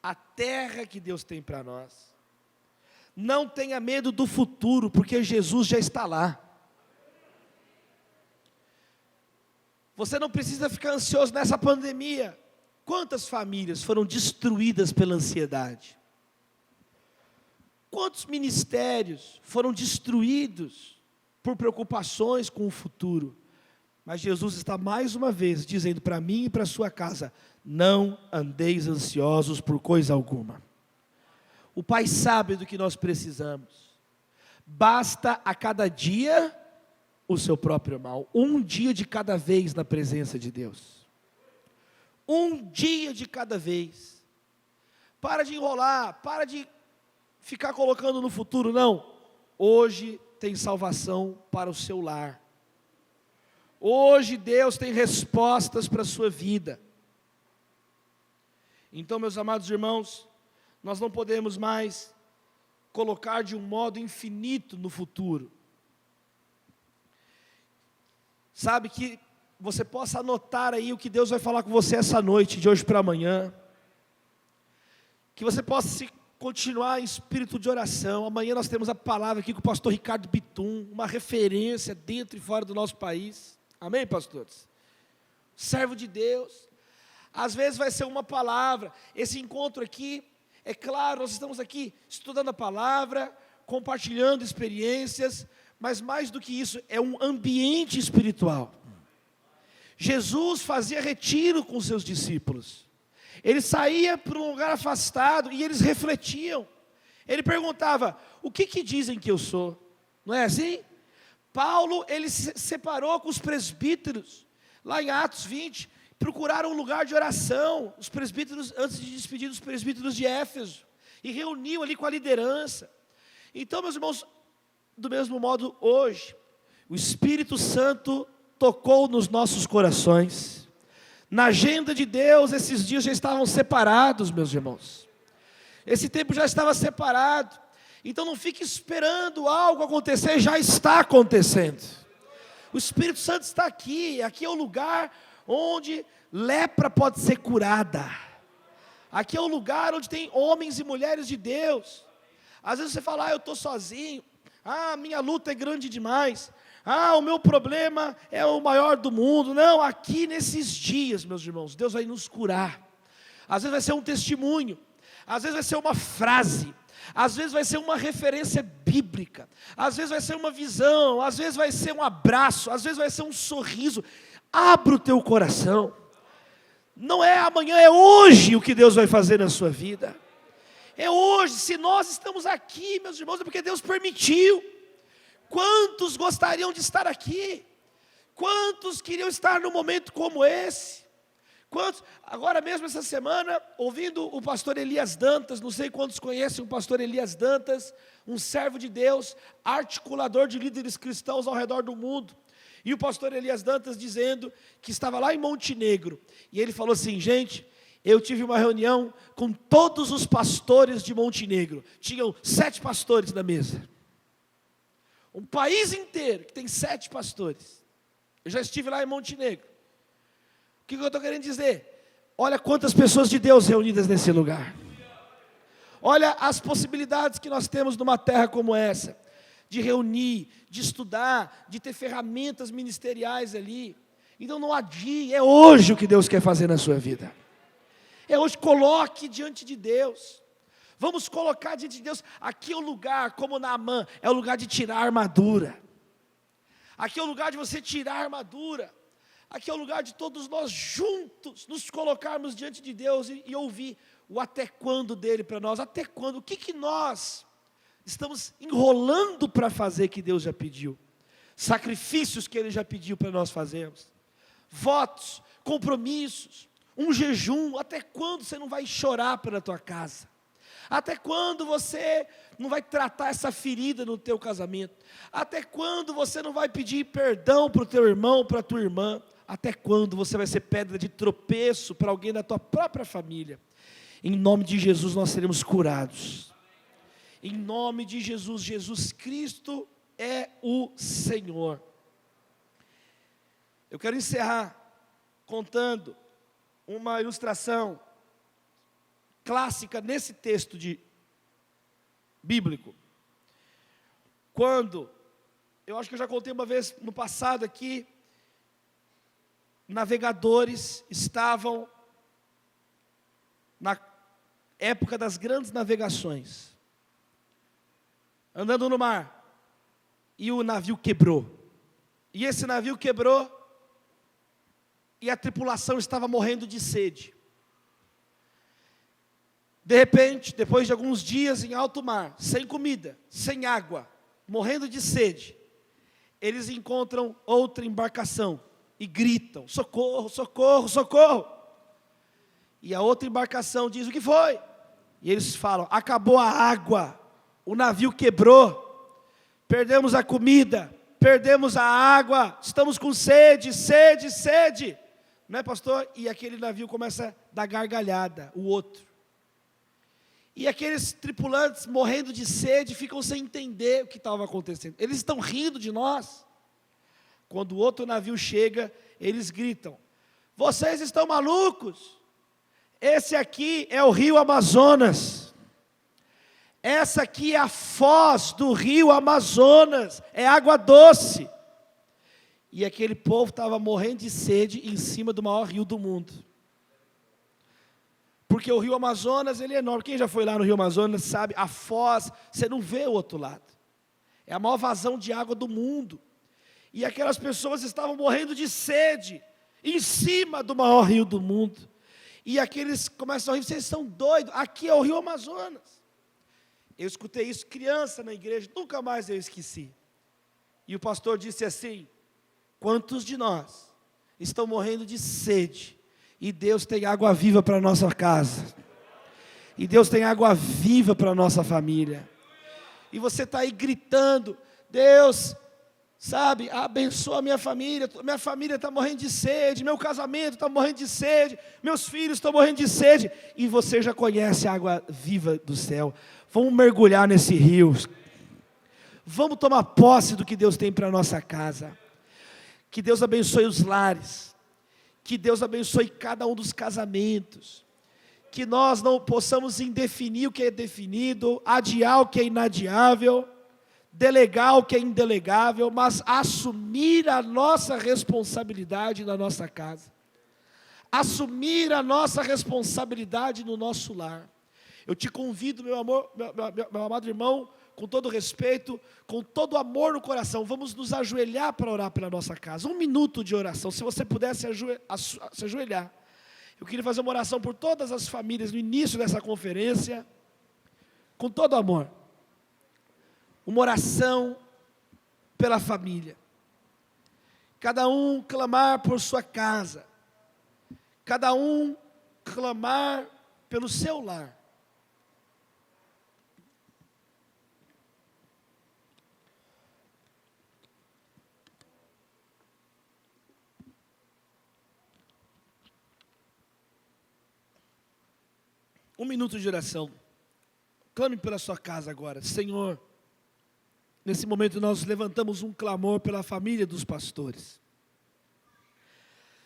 A terra que Deus tem para nós. Não tenha medo do futuro, porque Jesus já está lá. Você não precisa ficar ansioso nessa pandemia. Quantas famílias foram destruídas pela ansiedade? Quantos ministérios foram destruídos por preocupações com o futuro? Mas Jesus está mais uma vez dizendo para mim e para a sua casa: não andeis ansiosos por coisa alguma. O Pai sabe do que nós precisamos. Basta a cada dia o seu próprio mal. Um dia de cada vez na presença de Deus. Um dia de cada vez. Para de enrolar, para de ficar colocando no futuro, não. Hoje tem salvação para o seu lar. Hoje Deus tem respostas para a sua vida. Então, meus amados irmãos, nós não podemos mais colocar de um modo infinito no futuro. Sabe, que você possa anotar aí o que Deus vai falar com você essa noite, de hoje para amanhã. Que você possa se continuar em espírito de oração. Amanhã nós temos a palavra aqui com o pastor Ricardo Bitum, uma referência dentro e fora do nosso país. Amém, pastores? Servo de Deus. Às vezes vai ser uma palavra. Esse encontro aqui, é claro, nós estamos aqui estudando a palavra, compartilhando experiências, mas mais do que isso, é um ambiente espiritual. Jesus fazia retiro com seus discípulos. Ele saía para um lugar afastado e eles refletiam. Ele perguntava: o que dizem que eu sou? Não é assim? Paulo, ele se separou com os presbíteros, lá em Atos 20, procuraram um lugar de oração, os presbíteros, antes de despedir dos presbíteros de Éfeso, e reuniu ali com a liderança. Então, meus irmãos, do mesmo modo hoje, o Espírito Santo tocou nos nossos corações. Na agenda de Deus, esses dias já estavam separados, meus irmãos. Esse tempo já estava separado. Então não fique esperando algo acontecer, já está acontecendo. O Espírito Santo está aqui. Aqui é o lugar onde lepra pode ser curada. Aqui é o lugar onde tem homens e mulheres de Deus. Às vezes você fala: eu estou sozinho. Minha luta é grande demais. O meu problema é o maior do mundo. Não, aqui nesses dias, meus irmãos, Deus vai nos curar. Às vezes vai ser um testemunho, às vezes vai ser uma frase, às vezes vai ser uma referência bíblica, às vezes vai ser uma visão, às vezes vai ser um abraço, às vezes vai ser um sorriso. Abra o teu coração. Não é amanhã, é hoje o que Deus vai fazer na sua vida. É hoje. Se nós estamos aqui, meus irmãos, é porque Deus permitiu. Quantos gostariam de estar aqui? Quantos queriam estar num momento como esse? Quantos? Agora mesmo essa semana, ouvindo o pastor Elias Dantas, não sei quantos conhecem o pastor Elias Dantas, um servo de Deus, articulador de líderes cristãos ao redor do mundo. E o pastor Elias Dantas dizendo que estava lá em Montenegro. E ele falou assim: gente, eu tive uma reunião com todos os pastores de Montenegro. Tinham 7 pastores na mesa. Um país inteiro que tem 7 pastores. Eu já estive lá em Montenegro. O que eu estou querendo dizer? Olha quantas pessoas de Deus reunidas nesse lugar. Olha as possibilidades que nós temos numa terra como essa, de reunir, de estudar, de ter ferramentas ministeriais ali. Então não adie, é hoje o que Deus quer fazer na sua vida. É hoje. Coloque diante de Deus. Vamos colocar diante de Deus. Aqui é o lugar, como Naamã, é o lugar de tirar a armadura. Aqui é o lugar de você tirar a armadura. Aqui é o lugar de todos nós juntos nos colocarmos diante de Deus e ouvir o até quando dele para nós. Até quando? O que nós estamos enrolando para fazer que Deus já pediu? Sacrifícios que Ele já pediu para nós fazermos. Votos, compromissos, um jejum. Até quando você não vai chorar pela tua casa? Até quando você não vai tratar essa ferida no teu casamento? Até quando você não vai pedir perdão para o teu irmão, para a tua irmã? Até quando você vai ser pedra de tropeço para alguém da tua própria família? Em nome de Jesus nós seremos curados. Em nome de Jesus, Jesus Cristo é o Senhor. Eu quero encerrar contando uma ilustração clássica nesse texto bíblico. Quando, eu acho que eu já contei uma vez no passado aqui, navegadores estavam na época das grandes navegações. andando no mar, e o navio quebrou. E esse navio quebrou, e a tripulação estava morrendo de sede. De repente, depois de alguns dias em alto mar, sem comida, sem água, morrendo de sede, eles encontram outra embarcação e gritam: socorro, socorro, socorro. E a outra embarcação diz: o que foi? E eles falam: acabou a água, o navio quebrou, perdemos a comida, perdemos a água, estamos com sede, sede, sede. Não é, pastor? E aquele navio começa a dar gargalhada, o outro. E aqueles tripulantes morrendo de sede ficam sem entender o que estava acontecendo. Eles estão rindo de nós. Quando o outro navio chega, eles gritam: vocês estão malucos? Esse aqui é o rio Amazonas. Essa aqui é a foz do rio Amazonas. É água doce. E aquele povo estava morrendo de sede em cima do maior rio do mundo. Porque o rio Amazonas, ele é enorme. Quem já foi lá no rio Amazonas sabe, a foz, você não vê o outro lado. É a maior vazão de água do mundo. E aquelas pessoas estavam morrendo de sede, em cima do maior rio do mundo. E aqueles começam a rir: vocês são doidos, aqui é o rio Amazonas. Eu escutei isso criança na igreja, nunca mais eu esqueci. E o pastor disse assim: quantos de nós estão morrendo de sede, e Deus tem água viva para a nossa casa, e Deus tem água viva para a nossa família, e você está aí gritando: Deus, sabe, abençoa a minha família está morrendo de sede, meu casamento está morrendo de sede, meus filhos estão morrendo de sede, e você já conhece a água viva do céu. Vamos mergulhar nesse rio, vamos tomar posse do que Deus tem para a nossa casa. Que Deus abençoe os lares, que Deus abençoe cada um dos casamentos, que nós não possamos indefinir o que é definido, adiar o que é inadiável, delegar o que é indelegável, mas assumir a nossa responsabilidade na nossa casa, assumir a nossa responsabilidade no nosso lar. Eu te convido, meu amado irmão, com todo respeito, com todo amor no coração, vamos nos ajoelhar para orar pela nossa casa. 1 minuto de oração, se você pudesse se ajoelhar. Eu queria fazer uma oração por todas as famílias no início dessa conferência, com todo amor. Uma oração pela família. Cada um clamar por sua casa. Cada um clamar pelo seu lar. Um minuto de oração. Clame pela sua casa agora. Senhor, nesse momento nós levantamos um clamor pela família dos pastores.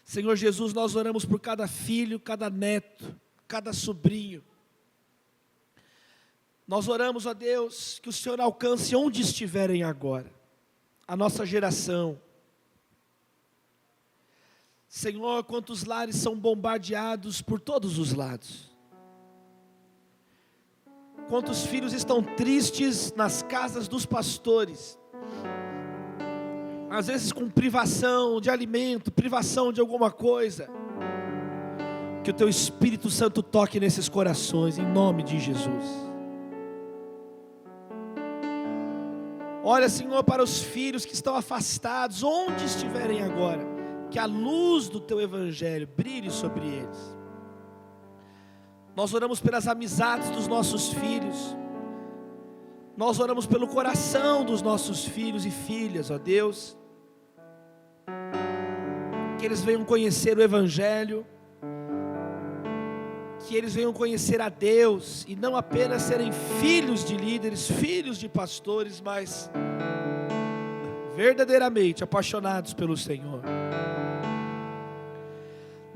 Senhor Jesus, nós oramos por cada filho, cada neto, cada sobrinho. Nós oramos, ó Deus, que o Senhor alcance onde estiverem agora, a nossa geração. Senhor, quantos lares são bombardeados por todos os lados. Quantos filhos estão tristes nas casas dos pastores, às vezes com privação de alimento, privação de alguma coisa. Que o Teu Espírito Santo toque nesses corações, em nome de Jesus. Olha, Senhor, para os filhos que estão afastados, onde estiverem agora, que a luz do Teu Evangelho brilhe sobre eles. Nós oramos pelas amizades dos nossos filhos. Nós oramos pelo coração dos nossos filhos e filhas, ó Deus. Que eles venham conhecer o Evangelho. Que eles venham conhecer a Deus. E não apenas serem filhos de líderes, filhos de pastores, mas verdadeiramente apaixonados pelo Senhor.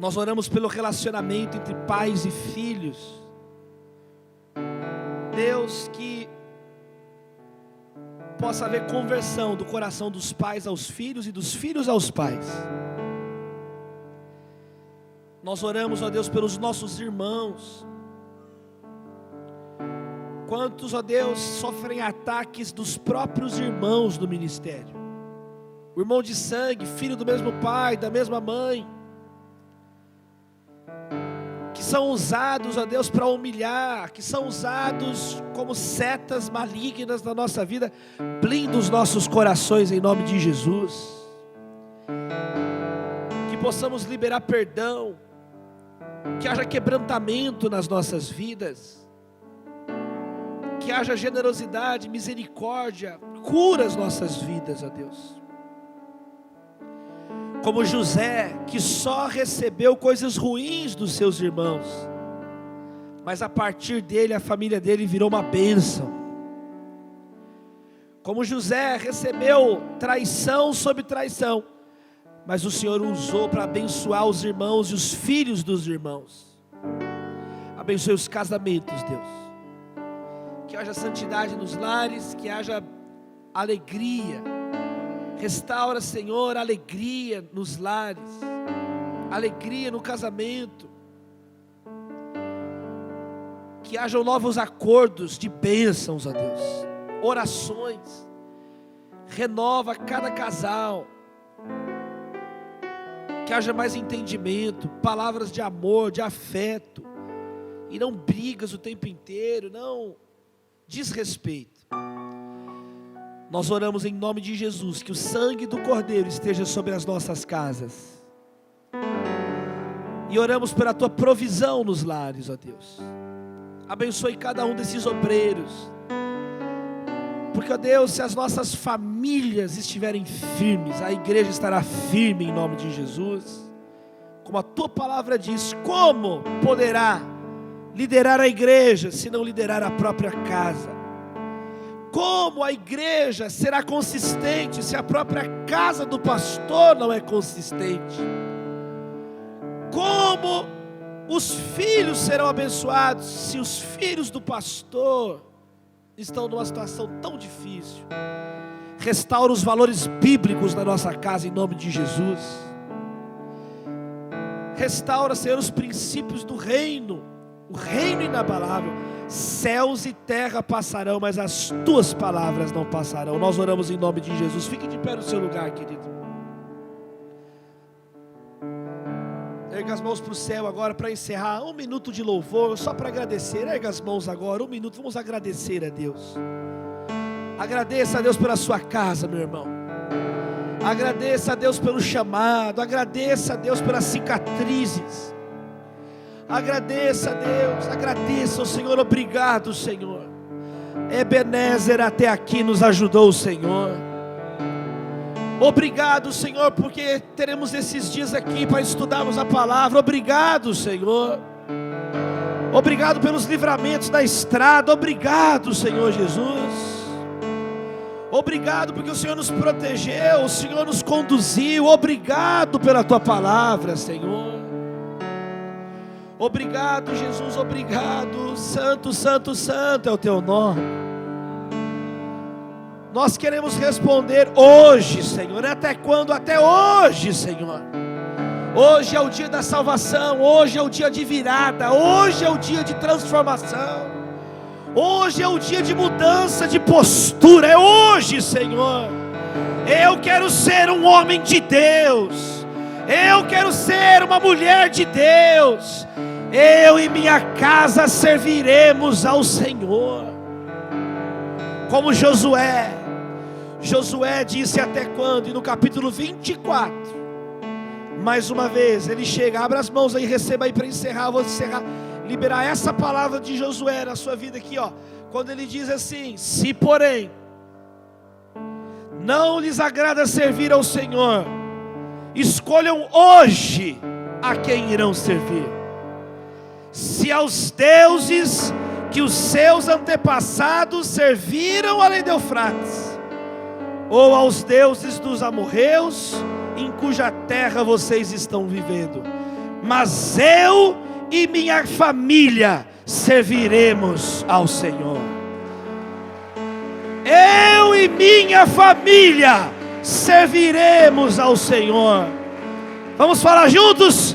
Nós oramos pelo relacionamento entre pais e filhos. Deus, que possa haver conversão do coração dos pais aos filhos e dos filhos aos pais. Nós oramos, ó Deus, pelos nossos irmãos. Quantos, ó Deus, sofrem ataques dos próprios irmãos do ministério? O irmão de sangue, filho do mesmo pai, da mesma mãe, que são usados, ó Deus, para humilhar, que são usados como setas malignas na nossa vida. Blinda os nossos corações em nome de Jesus. Que possamos liberar perdão, que haja quebrantamento nas nossas vidas, que haja generosidade, misericórdia, cura as nossas vidas, ó Deus. Como José, que só recebeu coisas ruins dos seus irmãos, mas a partir dele, a família dele virou uma bênção. Como José recebeu traição sobre traição, mas o Senhor usou para abençoar os irmãos e os filhos dos irmãos. Abençoe os casamentos, Deus. Que haja santidade nos lares, que haja alegria. Restaura, Senhor, alegria nos lares, alegria no casamento. Que hajam novos acordos de bênçãos, ó Deus. Orações. Renova cada casal. Que haja mais entendimento, palavras de amor, de afeto. E não brigas o tempo inteiro, não desrespeito. Nós oramos em nome de Jesus, que o sangue do Cordeiro esteja sobre as nossas casas. E oramos pela Tua provisão nos lares, ó Deus. Abençoe cada um desses obreiros. Porque, ó Deus, se as nossas famílias estiverem firmes, a igreja estará firme em nome de Jesus. Como a Tua palavra diz, como poderá liderar a igreja se não liderar a própria casa? Como a igreja será consistente se a própria casa do pastor não é consistente? Como os filhos serão abençoados se os filhos do pastor estão numa situação tão difícil? Restaura os valores bíblicos da nossa casa em nome de Jesus. Restaura, Senhor, os princípios do reino, o reino inabalável. Céus e terra passarão, mas as Tuas palavras não passarão. Nós oramos em nome de Jesus. Fique de pé no seu lugar, querido. Erga as mãos para o céu agora para encerrar. 1 minuto de louvor, só para agradecer. Erga as mãos agora, 1 minuto. Vamos agradecer a Deus. Agradeça a Deus pela sua casa, meu irmão. Agradeça a Deus pelo chamado. Agradeça a Deus pelas cicatrizes. Agradeça a Deus, agradeça ao Senhor, obrigado, Senhor. Ebenezer até aqui nos ajudou, Senhor. Obrigado, Senhor, porque teremos esses dias aqui para estudarmos a palavra. Obrigado, Senhor. Obrigado pelos livramentos da estrada. Obrigado, Senhor Jesus. Obrigado porque o Senhor nos protegeu, o Senhor nos conduziu. Obrigado pela Tua palavra, Senhor. Obrigado, Jesus, obrigado. Santo, santo, santo é o Teu nome. Nós queremos responder hoje, Senhor. Até quando? Até hoje, Senhor. Hoje é o dia da salvação. Hoje é o dia de virada. Hoje é o dia de transformação. Hoje é o dia de mudança de postura. É hoje, Senhor. Eu quero ser um homem de Deus. Eu quero ser uma mulher de Deus. Eu e minha casa serviremos ao Senhor. Como Josué disse até quando? E no capítulo 24, mais uma vez, ele chega, abra as mãos aí, receba aí para encerrar, vou encerrar, liberar essa palavra de Josué na sua vida aqui, ó. Quando ele diz assim: se porém não lhes agrada servir ao Senhor, escolham hoje a quem irão servir. Se aos deuses que os seus antepassados serviram além de Eufrates, ou aos deuses dos amorreus, em cuja terra vocês estão vivendo. Mas eu e minha família serviremos ao Senhor. Eu e minha família serviremos ao Senhor. Vamos falar juntos?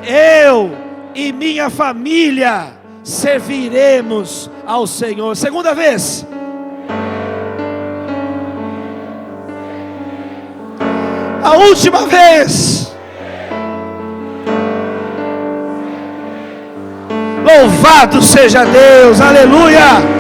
Eu e minha família serviremos ao Senhor. Segunda vez. A última vez. Louvado seja Deus, aleluia.